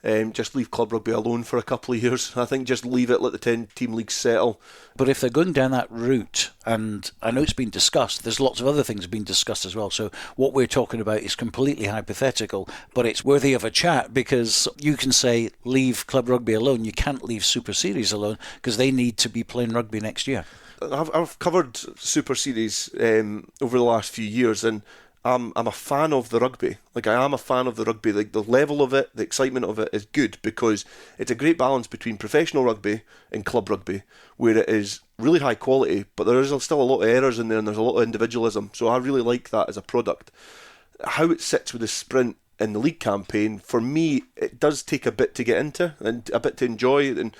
just leave club rugby alone for a couple of years. I think just leave it, let the 10-team leagues settle. But if they're going down that route, and I know it's been discussed, there's lots of other things being discussed as well, so what we're talking about is completely hypothetical, but it's worthy of a chat because you can say leave club rugby alone, you can't leave Super Series alone because they need to be playing rugby next year. I've covered Super Series over the last few years, and I'm a fan of the rugby. I am a fan of the rugby. The level of it, the excitement of it is good because it's a great balance between professional rugby and club rugby, where it is really high quality, but there is still a lot of errors in there and there's a lot of individualism. So I really like that as a product. How it sits with the sprint in the league campaign, for me, it does take a bit to get into and a bit to enjoy. And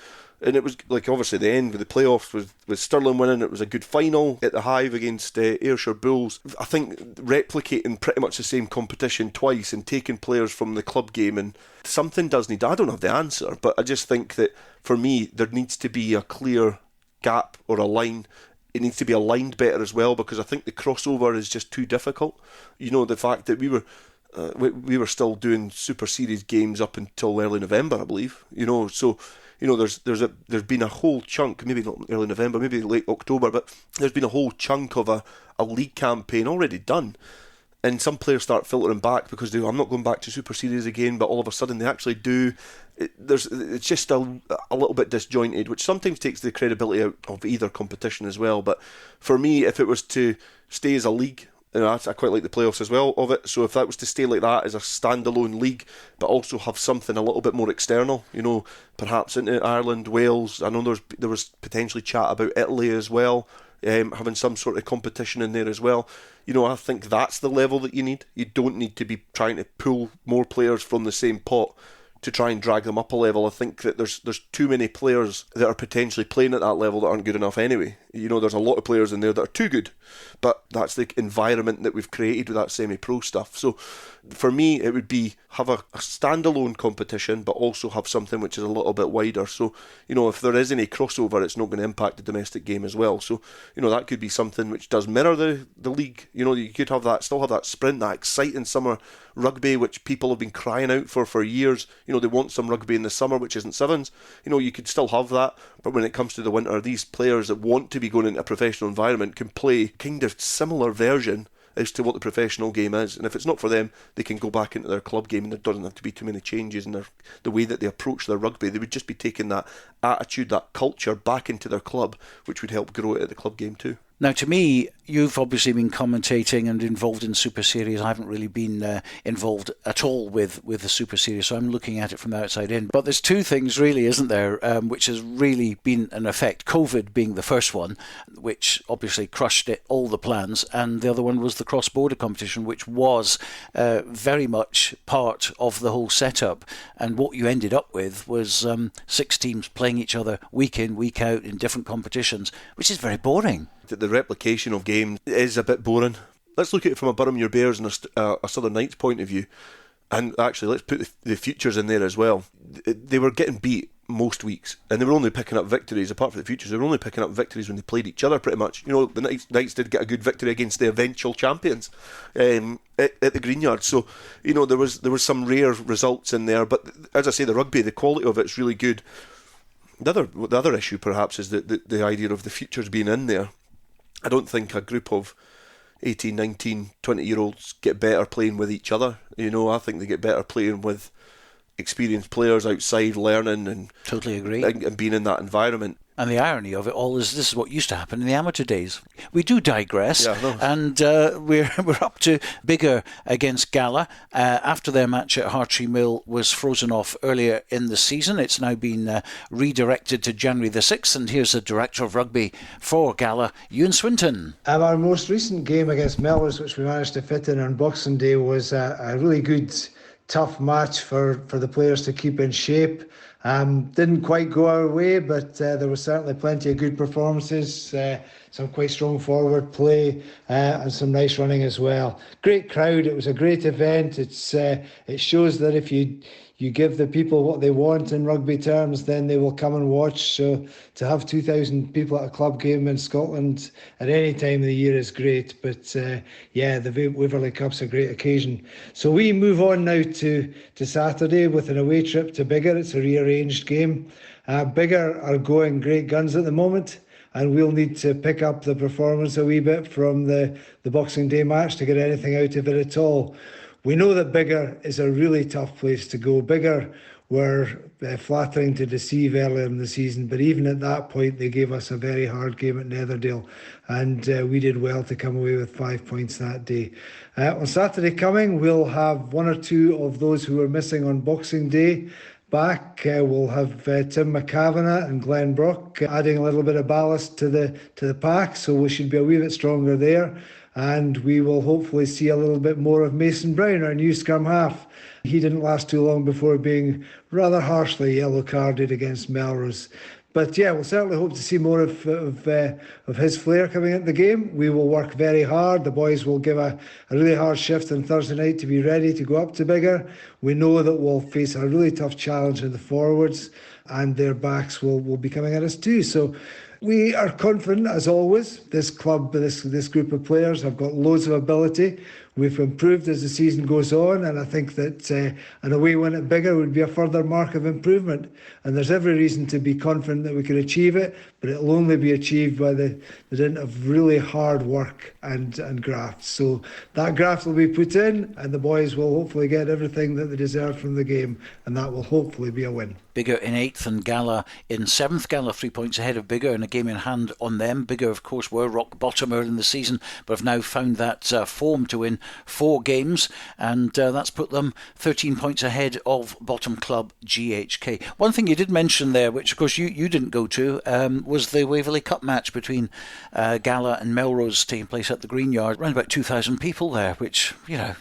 And it was like, obviously the end with the playoffs with Stirling winning, it was a good final at the Hive against Ayrshire Bulls. I think replicating pretty much the same competition twice and taking players from the club game, and something does need, I don't have the answer, but I just think that for me there needs to be a clear gap or a line. It needs to be aligned better as well, because I think the crossover is just too difficult. You know, the fact that we were still doing Super Series games up until early November, I believe. You know, so you know, there's been a whole chunk, maybe not early November, maybe late October, but there's been a whole chunk of a league campaign already done. And some players start filtering back because I'm not going back to Super Series again, but all of a sudden they actually do. It's just a little bit disjointed, which sometimes takes the credibility out of either competition as well. But for me, if it was to stay as a league, you know, I quite like the playoffs as well of it. So if that was to stay like that as a standalone league, but also have something a little bit more external, you know, perhaps into Ireland, Wales. I know there was potentially chat about Italy as well, having some sort of competition in there as well. You know, I think that's the level that you need. You don't need to be trying to pull more players from the same pot to try and drag them up a level. I think that there's too many players that are potentially playing at that level that aren't good enough anyway. You know, there's a lot of players in there that are too good, but that's the environment that we've created with that semi-pro stuff. So for me, it would be have a standalone competition, but also have something which is a little bit wider. So, you know, if there is any crossover, it's not going to impact the domestic game as well. So, you know, that could be something which does mirror the league. You know, you could have that, still have that sprint, that exciting summer rugby, which people have been crying out for years. You know, they want some rugby in the summer, which isn't sevens. You know, you could still have that, but when it comes to the winter, these players that want to be going into a professional environment can play kind of similar version as to what the professional game is. And if it's not for them, they can go back into their club game, and there doesn't have to be too many changes in the way that they approach their rugby. They would just be taking that attitude, that culture back into their club, which would help grow it at the club game too. Now, to me, you've obviously been commentating and involved in Super Series. I haven't really been involved at all with the Super Series, so I'm looking at it from the outside in. But there's two things, really, isn't there, which has really been an effect. COVID being the first one, which obviously crushed all the plans, and the other one was the cross-border competition, which was very much part of the whole setup. And what you ended up with was 6 teams playing each other week in, week out in different competitions, which is very boring. The replication of games is a bit boring. Let's look at it from a Boroughmuir Bears and a Southern Knights point of view. And actually, let's put the futures in there as well. They were getting beat most weeks, and they were only picking up victories. Apart from the futures, they were only picking up victories when they played each other, pretty much. You know, the Knights did get a good victory against the eventual champions at the Greenyard. So, you know, there was some rare results in there. But as I say, the rugby, the quality of it's really good. The other issue, perhaps, is the idea of the futures being in there. I don't think a group of 18, 19, 20-year-olds get better playing with each other. You know, I think they get better playing with experienced players outside, learning and totally agree, and being in that environment. And the irony of it all is this is what used to happen in the amateur days. We do digress, and we're up to Biggar against Gala. After their match at Hartree Mill was frozen off earlier in the season, it's now been redirected to January the 6th, and here's the Director of Rugby for Gala, Ewan Swinton. Our most recent game against Melrose, which we managed to fit in on Boxing Day, was a really good, tough match for the players to keep in shape. Didn't quite go our way, but there was certainly plenty of good performances, some quite strong forward play, and some nice running as well. Great crowd. It was a great event. It shows that if you give the people what they want in rugby terms, then they will come and watch. So to have 2,000 people at a club game in Scotland at any time of the year is great. But the Waverley Cup's a great occasion. So we move on now to Saturday with an away trip to Biggar. It's a rearranged game. Biggar are going great guns at the moment, and we'll need to pick up the performance a wee bit from the Boxing Day match to get anything out of it at all. We know that Biggar is a really tough place to go. Biggar were flattering to deceive earlier in the season, but even at that point they gave us a very hard game at Netherdale, and we did well to come away with 5 points that day. On Saturday coming, we'll have one or two of those who were missing on Boxing Day back. We'll have Tim McCavanagh and Glenn Brock adding a little bit of ballast to the pack, so we should be a wee bit stronger there. And we will hopefully see a little bit more of Mason Brown, our new scrum half. He didn't last too long before being rather harshly yellow carded against Melrose. But yeah, we'll certainly hope to see more of his flair coming into the game. We will work very hard. The boys will give a really hard shift on Thursday night to be ready to go up to Biggar. We know that we'll face a really tough challenge in the forwards, and their backs will be coming at us too. So we are confident, as always. This club, this group of players have got loads of ability. We've improved as the season goes on, and I think that an away win at Biggar would be a further mark of improvement. And there's every reason to be confident that we can achieve it, but it'll only be achieved by the dint of really hard work and graft. So that graft will be put in, and the boys will hopefully get everything that they deserve from the game, and that will hopefully be a win. Biggar in 8th and Gala in 7th. Gala 3 points ahead of Biggar and a game in hand on them. Biggar, of course, were rock bottom early in the season, but have now found that form to win 4 games, and that's put them 13 points ahead of bottom club GHK. One thing you did mention there, which of course you didn't go to, was the Waverley Cup match between Gala and Melrose taking place at the Green Yard. Around about 2,000 people there, which,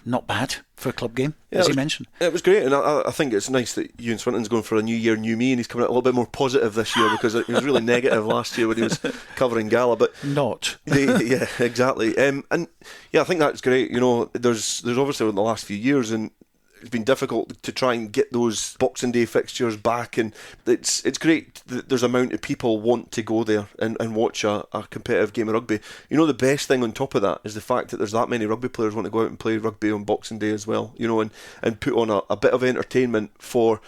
not bad for a club game, as you mentioned. It was great, and I think it's nice that Ewan Swinton's going for a new year, new me, and he's coming out a little bit more positive this year, because he was really negative last year when he was covering Gala. But not. Yeah, exactly. And yeah, I think that's great. There's obviously in the last few years, and it's been difficult to try and get those Boxing Day fixtures back, and it's great that there's an amount of people want to go there and watch a competitive game of rugby. The best thing on top of that is the fact that there's that many rugby players want to go out and play rugby on Boxing Day as well, and put on a bit of entertainment for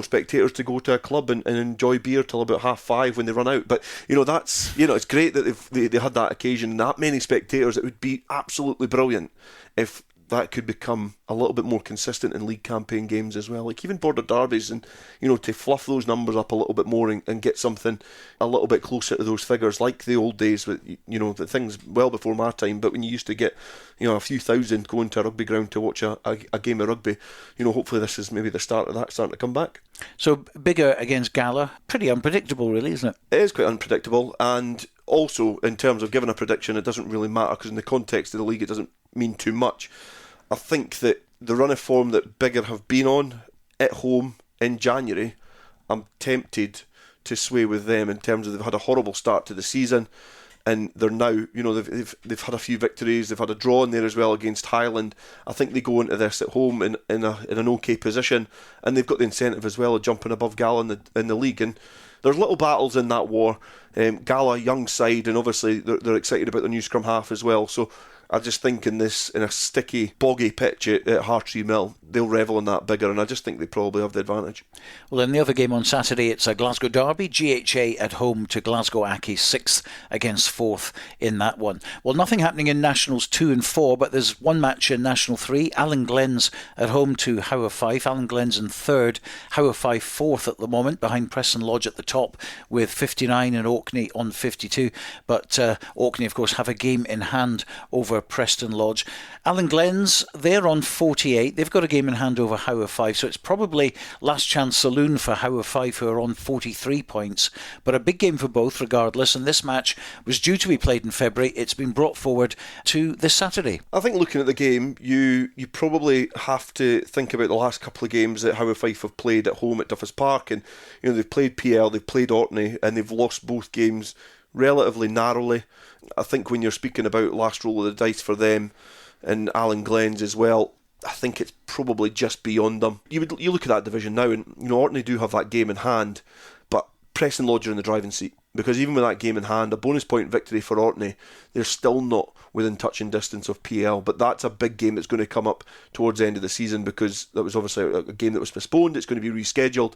spectators to go to a club and enjoy beer till about 5:30 when they run out. But that's it's great that they had that occasion, that many spectators. It would be absolutely brilliant if that could become a little bit more consistent in league campaign games as well, like even border derbies, and to fluff those numbers up a little bit more and get something a little bit closer to those figures, like the old days with the things well before my time. But when you used to get a few thousand going to a rugby ground to watch a game of rugby, hopefully this is maybe the start of that starting to come back. So Biggar against Gala, pretty unpredictable really, isn't it? It is quite unpredictable, and also in terms of giving a prediction, it doesn't really matter, because in the context of the league it doesn't mean too much. I think that the run of form that Biggar have been on at home in January, I'm tempted to sway with them in terms of they've had a horrible start to the season, and they're now, they've had a few victories, they've had a draw in there as well against Highland. I think they go into this at home in an okay position, and they've got the incentive as well of jumping above Gala in the league. And there's little battles in that war. Gala, young side, and obviously they're excited about their new scrum half as well. So I just think in a sticky, boggy pitch at Hartree Mill, they'll revel in that Biggar, and I just think they probably have the advantage. Well, in the other game on Saturday, it's a Glasgow derby. GHA at home to Glasgow Ackie, 6th against 4th in that one. Well, nothing happening in Nationals 2 and 4, but there's one match in National 3. Allen Glens at home to Howe Fife. Allen Glens in 3rd, Howe Fife 4th at the moment, behind Preston Lodge at the top with 59 and Orkney on 52. But Orkney, of course, have a game in hand over Preston Lodge. Allen Glens, they're on 48. They've got a game in hand over Howe Fife, so it's probably last chance saloon for Howe Fife, who are on 43 points. But a big game for both regardless, and this match was due to be played in February. It's been brought forward to this Saturday. I think looking at the game, you probably have to think about the last couple of games that Howe Fife have played at home at Duffus Park, and they've played PL, they've played Orkney, and they've lost both games relatively narrowly. I think when you're speaking about last roll of the dice for them and Allen Glens as well, I think it's probably just beyond them. You look at that division now, and Orkney do have that game in hand, but Preston Lodge are in the driving seat, because even with that game in hand, a bonus point victory for Orkney, they're still not within touching distance of PL. But that's a big game that's going to come up towards the end of the season, because that was obviously a game that was postponed. It's going to be rescheduled.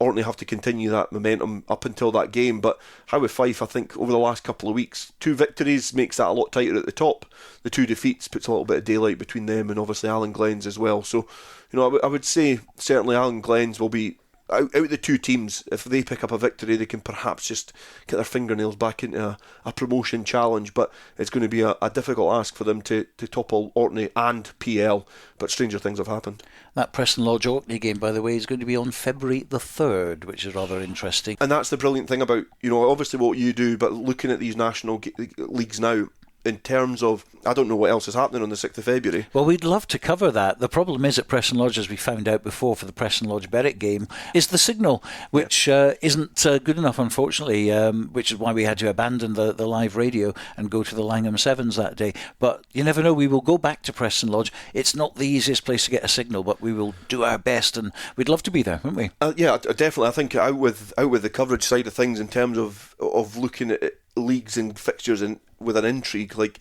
Orkney have to continue that momentum up until that game. But Howe Fife, I think, over the last couple of weeks, 2 victories makes that a lot tighter at the top. The 2 defeats puts a little bit of daylight between them and obviously Allen Glens as well. So, I would say certainly Allen Glens will be out of the 2 teams. If they pick up a victory, they can perhaps just get their fingernails back into a promotion challenge. But it's going to be a difficult ask for them to topple Orkney and PL. But stranger things have happened. That Preston Lodge Orkney game, by the way, is going to be on February the 3rd, which is rather interesting. And that's the brilliant thing about, obviously what you do, but looking at these national leagues now, in terms of, I don't know what else is happening on the 6th of February. Well, we'd love to cover that. The problem is at Preston Lodge, as we found out before for the Preston Lodge Berwick game, is the signal, which isn't good enough, unfortunately, which is why we had to abandon the live radio and go to the Langham Sevens that day. But you never know, we will go back to Preston Lodge. It's not the easiest place to get a signal, but we will do our best, and we'd love to be there, wouldn't we? Yeah, definitely. I think out with the coverage side of things, in terms of looking at leagues and fixtures and with an intrigue, like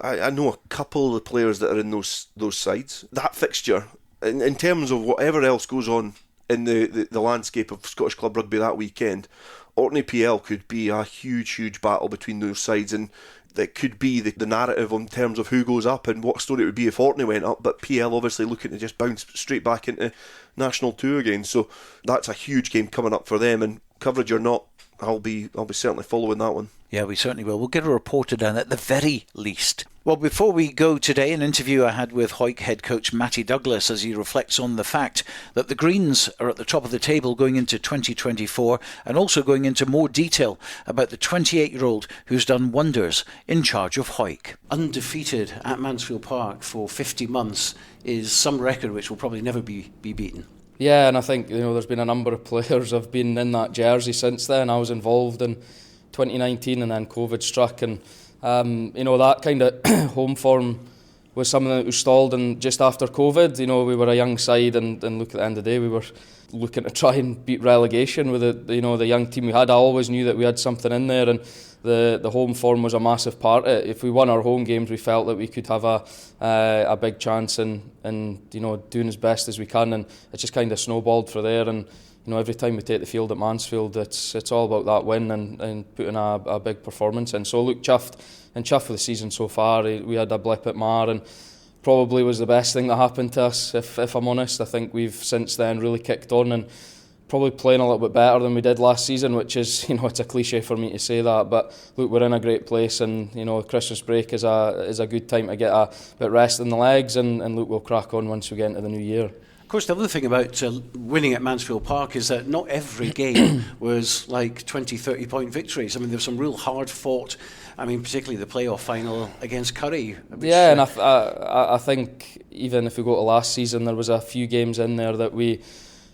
I know a couple of the players that are in those sides. That fixture, in terms of whatever else goes on in the landscape of Scottish Club Rugby that weekend, Orkney PL could be a huge battle between those sides, and that could be the narrative in terms of who goes up and what story it would be if Orkney went up, but PL obviously looking to just bounce straight back into National 2 again. So that's a huge game coming up for them, and coverage or not, I'll be certainly following that one. Yeah, we certainly will. We'll get a reporter down at the very least. Well, before we go today, an interview I had with Hawick head coach Matty Douglas as he reflects on the fact that the Greens are at the top of the table going into 2024, and also going into more detail about the 28-year-old who's done wonders in charge of Hawick. Undefeated at Mansfield Park for 50 months is some record which will probably never be beaten. Yeah, and I think there's been a number of players have been in that jersey since then. I was involved in 2019, and then COVID struck, and that kind of home form was something that was stalled. And just after COVID, we were a young side, and look, at the end of the day, we were looking to try and beat relegation with the young team we had. I always knew that we had something in there, and the home form was a massive part of it. If we won our home games, we felt that we could have a big chance in doing as best as we can, and it just kind of snowballed from there. And every time we take the field at Mansfield, it's all about that win and putting a big performance in. So look, chuffed with the season so far. We had a blip at Marr, and probably was the best thing that happened to us, if I'm honest. I think we've since then really kicked on and probably playing a little bit better than we did last season, which is, it's a cliche for me to say that, but look, we're in a great place, and Christmas break is a good time to get a bit rest in the legs, and look, we'll crack on once we get into the new year. Of course, the other thing about winning at Mansfield Park is that not every game was like 20, 30-point victories. I mean, there were some real hard-fought, particularly the playoff final against Currie. Yeah, and I think even if we go to last season, there was a few games in there that we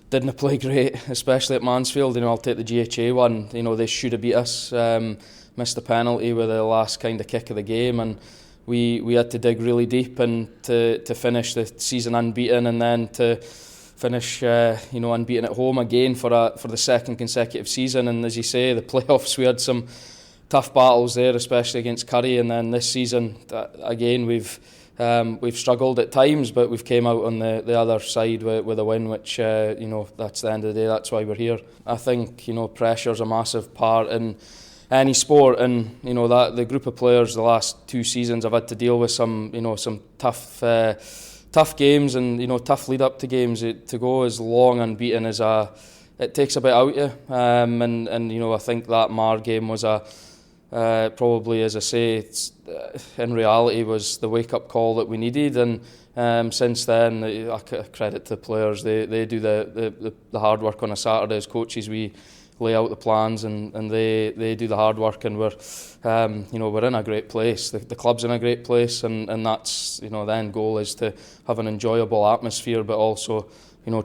didn't play great, especially at Mansfield. I'll take the GHA one. They should have beat us. Missed the penalty with the last kind of kick of the game, and we had to dig really deep and to finish the season unbeaten, and then to finish unbeaten at home again for the second consecutive season. And as you say, the playoffs, we had some tough battles there, especially against Currie, and then this season again we've struggled at times, but we've came out on the other side with a win, which that's the end of the day. That's why we're here. I think pressure's a massive part in any sport, and that the group of players the last 2 seasons have had to deal with some tough games, and tough lead up to games. To go as long unbeaten it takes a bit out of you, and I think that Marr game was probably, as I say, in reality was the wake up call that we needed, and since then I credit to the players. They do the hard work on a Saturday as coaches. We lay out the plans, and they do the hard work, and we're in a great place. The club's in a great place, and that's the end goal is to have an enjoyable atmosphere, but also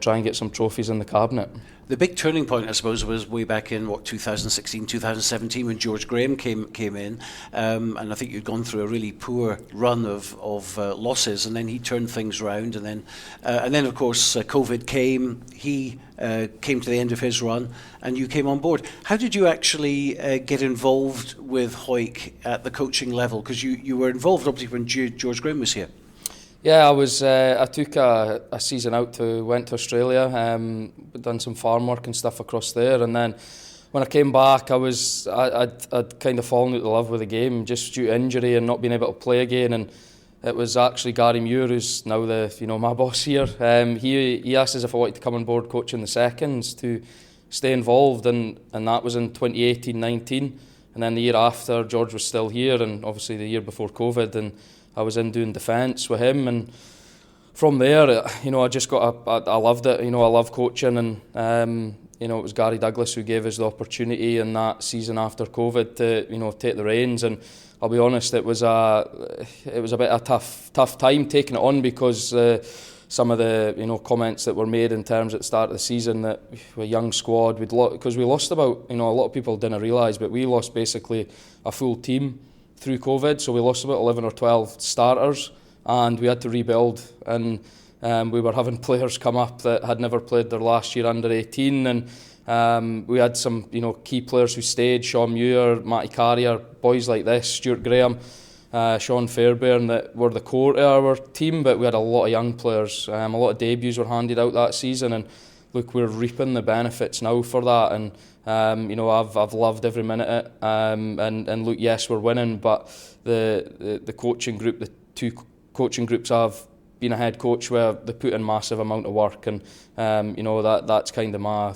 try and get some trophies in the cabinet. The big turning point, I suppose, was way back in 2016, 2017 when George Graham came in, and I think you'd gone through a really poor run of losses, and then he turned things around, and then of course COVID came. He came to the end of his run, and you came on board. How did you actually get involved with Hawick at the coaching level? Because you were involved obviously when George Graham was here. Yeah, I took a season out went to Australia, done some farm work and stuff across there, and then when I came back, I'd kind of fallen out of love with the game just due to injury and not being able to play again. And it was actually Gary Muir, who's now my boss here. He asked us if I wanted to come on board coaching the seconds to stay involved, and that was in 2018-19, and then the year after George was still here, and obviously the year before COVID, and I was in doing defence with him, and from there, I just I loved it. I love coaching, and it was Matty Douglas who gave us the opportunity in that season after COVID to take the reins, and I'll be honest, it was a bit of a tough time taking it on, because some of the comments that were made in terms at the start of the season, that we're a young squad, because we lost about, a lot of people didn't realise, but we lost basically a full team through COVID, so we lost about 11 or 12 starters, and we had to rebuild, and we were having players come up that had never played their last year under 18, and we had some key players who stayed, Sean Muir, Matty Carrier, boys like this, Stuart Graham, Sean Fairbairn, that were the core to our team, but we had a lot of young players. A lot of debuts were handed out that season, and look, we're reaping the benefits now for that, and I've loved every minute of it, and look, yes, we're winning, but the coaching group, the two coaching groups I've been a head coach where they put in massive amount of work, and that's kind of my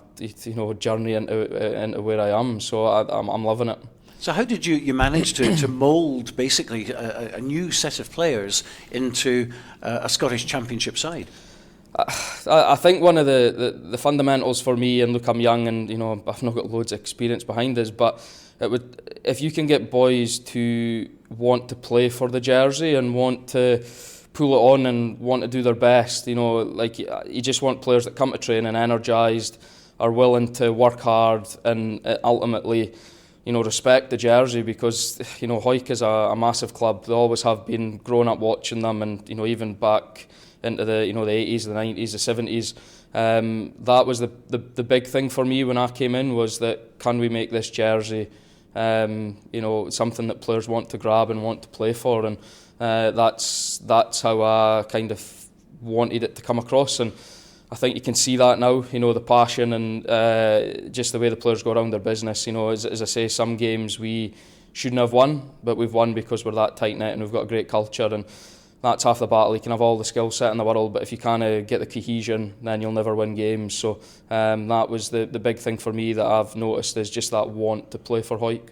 journey into where I am, so I'm loving it. So how did you manage to mould basically a new set of players into a Scottish Championship side? I think one of the fundamentals for me, and look, I'm young and I've not got loads of experience behind us, but if you can get boys to want to play for the jersey and want to pull it on and want to do their best, you just want players that come to training energised, are willing to work hard, and ultimately respect the jersey, because Hawick is a massive club. They always have been, growing up watching them, and even back into the the 80s, the 90s, the 70s. That was the big thing for me when I came in, was that can we make this jersey something that players want to grab and want to play for, and that's how I kind of wanted it to come across, and I think you can see that now, the passion and just the way the players go around their business. As I say, some games we shouldn't have won, but we've won because we're that tight-knit and we've got a great culture, and that's half the battle. You can have all the skill set in the world, but if you can't get the cohesion, then you'll never win games. So that was the big thing for me that I've noticed, is just that want to play for Hawick.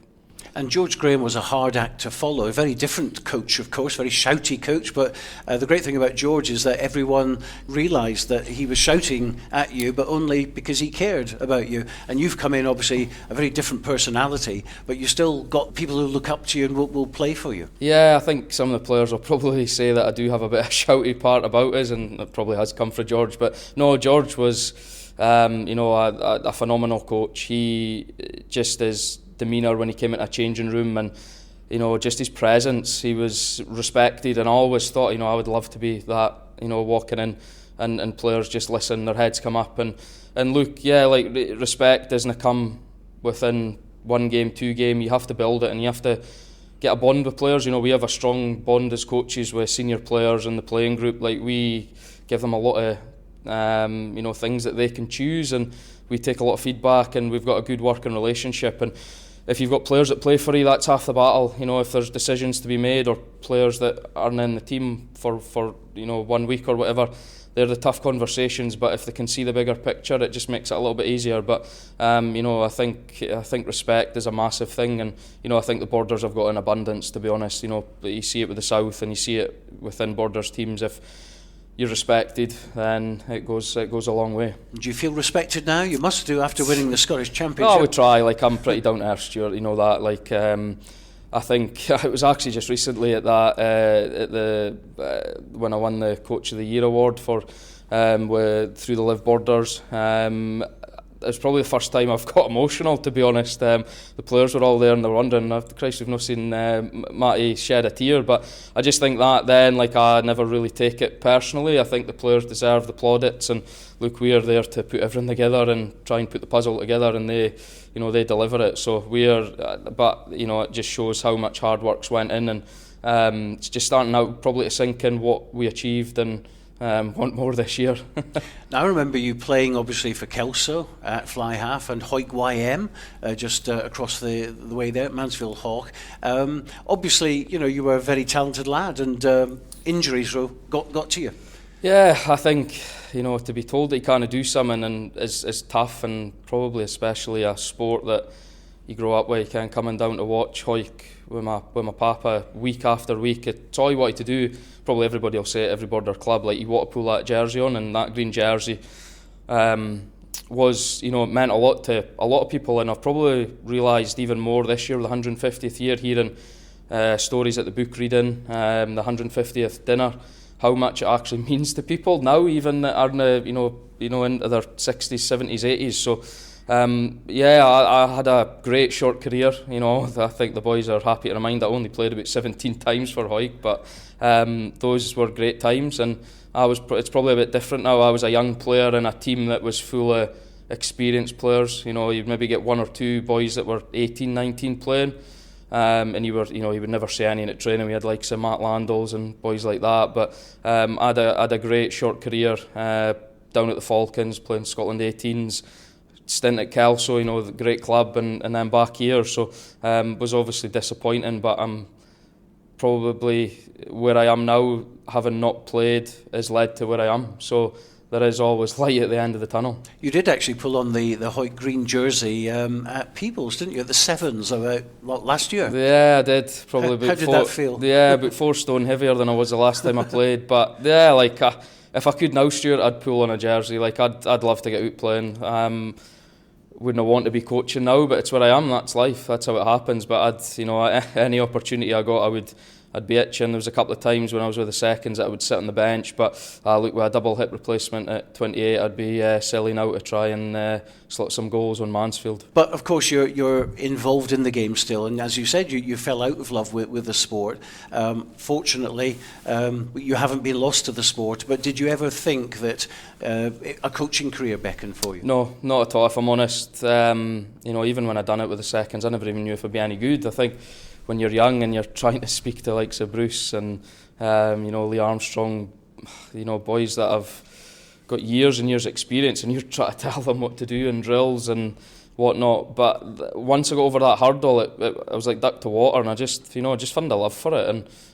And George Graham was a hard act to follow, a very different coach, of course, very shouty coach, but the great thing about George is that everyone realised that he was shouting at you, but only because he cared about you. And you've come in, obviously, a very different personality, but you still got people who look up to you and will play for you. Yeah, I think some of the players will probably say that I do have a bit of a shouty part about us, and it probably has come from George. But no, George was a phenomenal coach. He just is demeanour when he came into a changing room, and just his presence, he was respected, and I always thought I would love to be that, walking in and players just listen, their heads come up, and look, respect doesn't come within one game, two game. You have to build it, and you have to get a bond with players. We have a strong bond as coaches with senior players in the playing group. We give them a lot of things that they can choose, and we take a lot of feedback, and we've got a good working relationship. And if you've got players that play for you, that's half the battle. If there's decisions to be made, or players that aren't in the team for 1 week or whatever, they're the tough conversations. But if they can see the bigger picture, it just makes it a little bit easier. But I think respect is a massive thing, and I think the Borders have got in abundance, to be honest. You see it with the South, and you see it within Borders teams. If you're respected, then it goes a long way. Do you feel respected now? You must do, after winning the Scottish Championship. Oh, we try. I'm pretty down to earth, Stuart. That. I think it was actually just recently at that when I won the Coach of the Year award for through the Live Borders. It's probably the first time I've got emotional, to be honest. The players were all there and they were wondering, Christ, we've not seen Matty shed a tear. But I just think that then, I never really take it personally. I think the players deserve the plaudits, and look, we are there to put everything together and try and put the puzzle together, and they deliver it. So but it just shows how much hard work's went in, and it's just starting out probably to sink in what we achieved, and want more this year. Now, I remember you playing obviously for Kelso at fly half, and Hawick YM just across the way there at Mansfield Hawk. Obviously, you were a very talented lad, and injuries got to you. Yeah, I think to be told that you can't do something and is tough, and probably especially a sport that you grow up with. You can't coming down to watch Hawick with my papa week after week. It's all you wanted to do. Probably everybody will say it, every Border club, you want to pull that jersey on, and that green jersey was, it meant a lot to a lot of people, and I've probably realised even more this year with the 150th year, hearing stories at the book reading, the 150th dinner, how much it actually means to people now, even that are into their 60s, 70s, 80s. So I had a great short career. I think the boys are happy to remind I only played about 17 times for Hawick, but those were great times, and it's probably a bit different now. I was a young player in a team that was full of experienced players. You'd maybe get one or two boys that were 18, 19 playing, and you would never see any in at training. We had like some Matt Landals and boys like that, but I had a great short career down at the Falcons, playing Scotland 18s, stint at Kelso, the great club, and then back here. So was obviously disappointing, but I'm probably where I am now, having not played, has led to where I am. So there is always light at the end of the tunnel. You did actually pull on the Hawick green jersey at Peebles, didn't you, at the Sevens about last year? Yeah, I did. Probably how did that feel? Yeah, about 4 stone heavier than I was the last time I played. But yeah, if I could now, Stuart, I'd pull on a jersey. I'd love to get out playing. Wouldn't want to be coaching now, but it's where I am. That's life. That's how it happens. But any opportunity I got, I'd be itching. There was a couple of times when I was with the seconds that I would sit on the bench, but with a double hip replacement at 28, I'd be silly now to try and slot some goals on Mansfield. But of course you're involved in the game still, and as you said, you fell out of love with the sport. Fortunately, you haven't been lost to the sport, but did you ever think that a coaching career beckoned for you? No, not at all, if I'm honest. Even when I done it with the seconds, I never even knew if I'd be any good. I think when you're young and you're trying to speak to likes of Bruce and Lee Armstrong, boys that have got years and years experience, and you're trying to tell them what to do in drills and whatnot. But once I got over that hurdle, I was like duck to water, and I just found a love for it,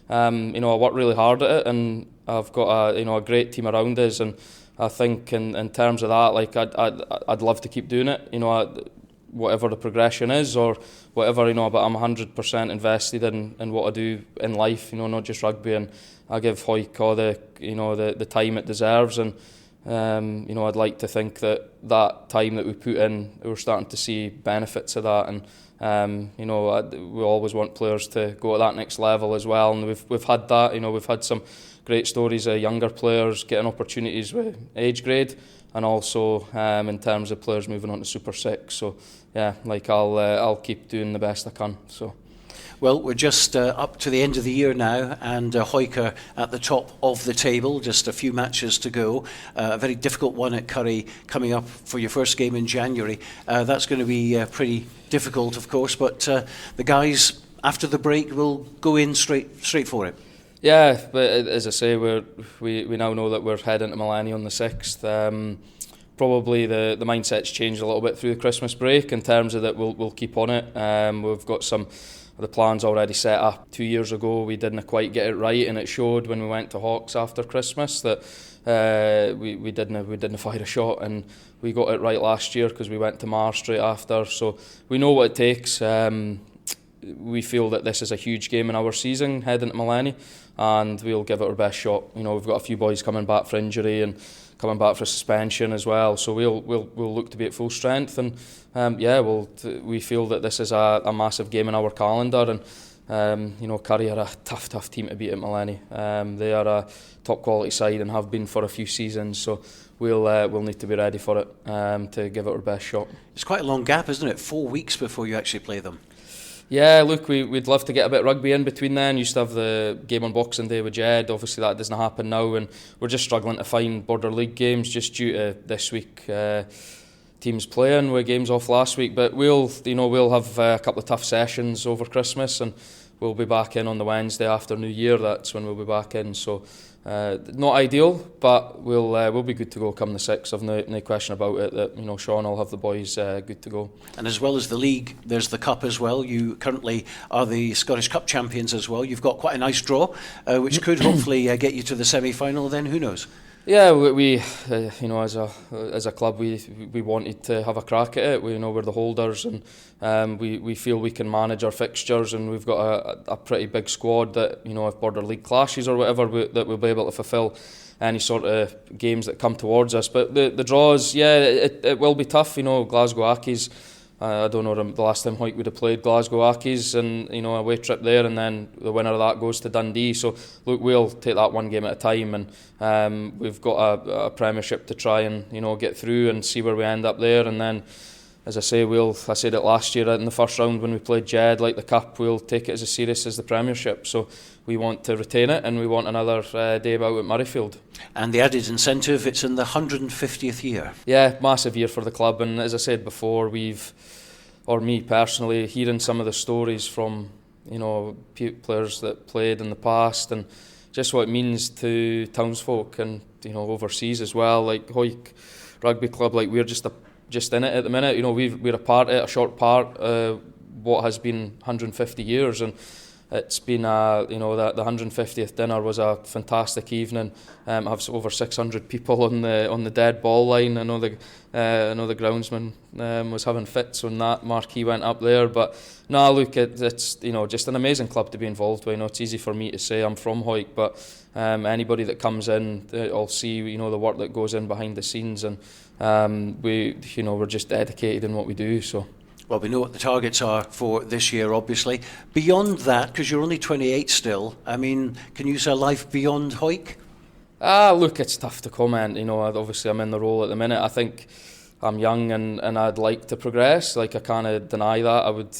and I worked really hard at it, and I've got a great team around us, and I think in terms of that, I'd love to keep doing it. Whatever the progression is or whatever, but I'm 100% invested in what I do in life, not just rugby, and I give Hawick all the time it deserves, and I'd like to think that time that we put in, we're starting to see benefits of that, and we always want players to go at that next level as well, and we've had that. We've had some great stories of younger players getting opportunities with age grade, and also in terms of players moving on to Super 6. So yeah, I'll keep doing the best I can. So. Well, we're just up to the end of the year now, and Hawick are at the top of the table, just a few matches to go. A very difficult one at Currie coming up for your first game in January. That's going to be pretty difficult, of course, but the guys after the break will go in straight for it. Yeah, but as I say, we now know that we're heading to Malleny on the 6th. Probably the mindset's changed a little bit through the Christmas break in terms of that we'll keep on it. We've got some of the plans already set up. 2 years ago we didn't quite get it right, and it showed when we went to Hawks after Christmas that we didn't fire a shot, and we got it right last year because we went to Marr straight after. So we know what it takes. We feel that this is a huge game in our season heading to Malleny, and we'll give it our best shot. We've got a few boys coming back for injury and coming back for suspension as well, so we'll look to be at full strength, and we feel that this is a massive game in our calendar, and Currie are a tough team to beat at Malleny. They are a top quality side and have been for a few seasons, so we'll need to be ready for it to give it our best shot. It's quite a long gap, isn't it? 4 weeks before you actually play them. Yeah, look, we'd love to get a bit of rugby in between then. Used to have the game on Boxing Day with Jed. Obviously that doesn't happen now, and we're just struggling to find border league games just due to this week teams playing with games off last week. But we'll have a couple of tough sessions over Christmas, and we'll be back in on the Wednesday after New Year. That's when we'll be back in. So not ideal, but we'll be good to go come the 6th. I've no question about it that Sean will have the boys good to go. And as well as the league, there's the cup as well. You currently are the Scottish Cup champions as well. You've got quite a nice draw, which could hopefully get you to the semi-final. Then who knows? Yeah, we as a club we wanted to have a crack at it. We're the holders, and we feel we can manage our fixtures, and we've got a pretty big squad that if border league clashes or whatever that we'll be able to fulfil any sort of games that come towards us. But the draws, yeah, it will be tough. Glasgow Hawks, I don't know the last time Hawick would have played Glasgow Hawks, and away trip there, and then the winner of that goes to Dundee. So look, we'll take that one game at a time, and we've got a Premiership to try and get through and see where we end up there. And then, as I say, I said it last year in the first round when we played Jed, like the Cup, we'll take it as serious as the Premiership. So we want to retain it, and we want another day out at Murrayfield. And the added incentive, it's in the 150th year. Yeah, massive year for the club. And as I said before, me personally, hearing some of the stories from players that played in the past, and just what it means to townsfolk and overseas as well. Like Hawick Rugby Club, like we're just in it at the minute. We're a short part what has been 150 years, and it's been the 150th dinner was a fantastic evening. Have over 600 people on the dead ball line. I know the groundsman was having fits when that marquee went up there. But no, look, it's just an amazing club to be involved with. It's easy for me to say I'm from Hawick, but anybody that comes in, will see the work that goes in behind the scenes, and we're just dedicated in what we do. So. Well, we know what the targets are for this year, obviously. Beyond that, because you're only 28 still, I mean, can you say life beyond Hawick? Look, it's tough to comment. Obviously I'm in the role at the minute. I think I'm young and I'd like to progress. Like, I can't deny that. I would,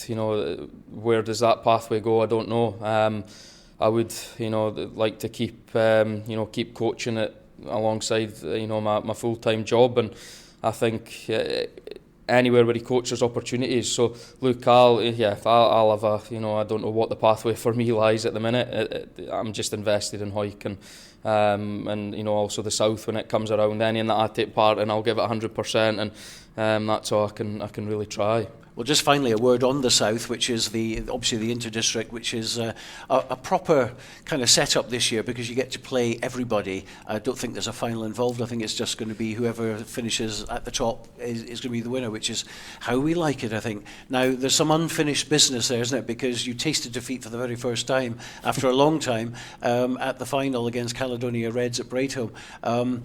where does that pathway go? I don't know. I would, like to keep coaching it alongside, my full-time job. And I think anywhere where he coaches opportunities. So look, I'll have a, I don't know what the pathway for me lies at the minute. I'm just invested in Hawick and also the South when it comes around. Any in that I take part, and I'll give it 100%, and that's all I can really try. Well, just finally a word on the South, which is obviously the Inter-District, which is a proper kind of setup this year because you get to play everybody. I don't think there's a final involved. I think it's just going to be whoever finishes at the top is going to be the winner, which is how we like it, I think. Now, there's some unfinished business there, isn't it? Because you tasted defeat for the very first time after a long time at the final against Caledonia Reds at Braidholme.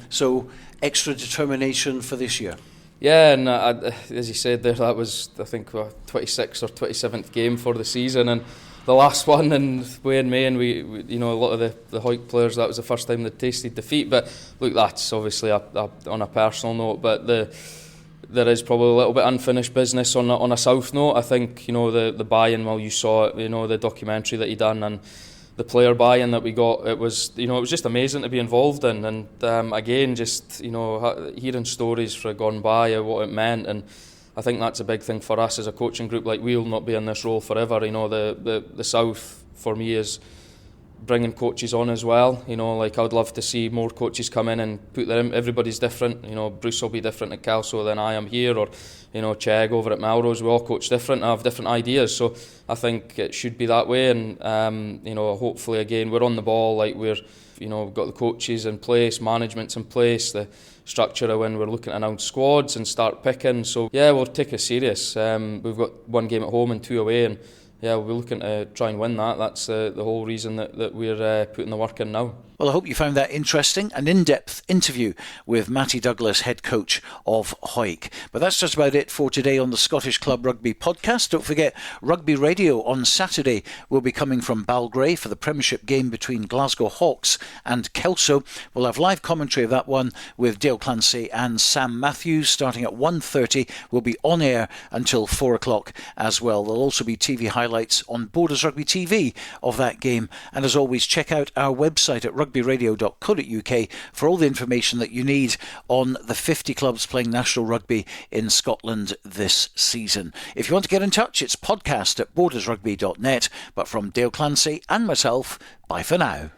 So extra determination for this year. Yeah, and as you said there, that was, I think, 26th or 27th game for the season, and the last one in May, and we a lot of the Hawick players, that was the first time they tasted defeat. But look, that's obviously on a personal note, but there is probably a little bit unfinished business on a South note. I think the buy-in, well, you saw it, the documentary that he done, and the player buy-in that we got, it was just amazing to be involved in, and again, just hearing stories for gone by of what it meant, and I think that's a big thing for us as a coaching group. Like, we'll not be in this role forever. The South for me is bringing coaches on as well. Like, I would love to see more coaches come in and put their. Everybody's different. Bruce will be different at Kelso than I am here, or Chegg over at Melrose. We all coach different, have different ideas. So I think it should be that way. And hopefully, again, we're on the ball. Like, we've got the coaches in place, management's in place, the structure of when we're looking to announce squads and start picking. So yeah, we'll take it serious. We've got one game at home and 2 away, and yeah, we're looking to try and win that. That's the whole reason that we're putting the work in now. Well, I hope you found that interesting. An in-depth interview with Matty Douglas, head coach of Hawick. But that's just about it for today on the Scottish Club Rugby podcast. Don't forget, Rugby Radio on Saturday will be coming from Balgray for the Premiership game between Glasgow Hawks and Kelso. We'll have live commentary of that one with Dale Clancy and Sam Matthews starting at 1:30. We'll be on air until 4 o'clock as well. There'll also be TV highlights on Borders Rugby TV of that game. And as always, check out our website at rugbyradio.co.uk for all the information that you need on the 50 clubs playing national rugby in Scotland this season. If you want to get in touch, it's podcast@bordersrugby.net. But from Dale Clancy and myself, bye for now.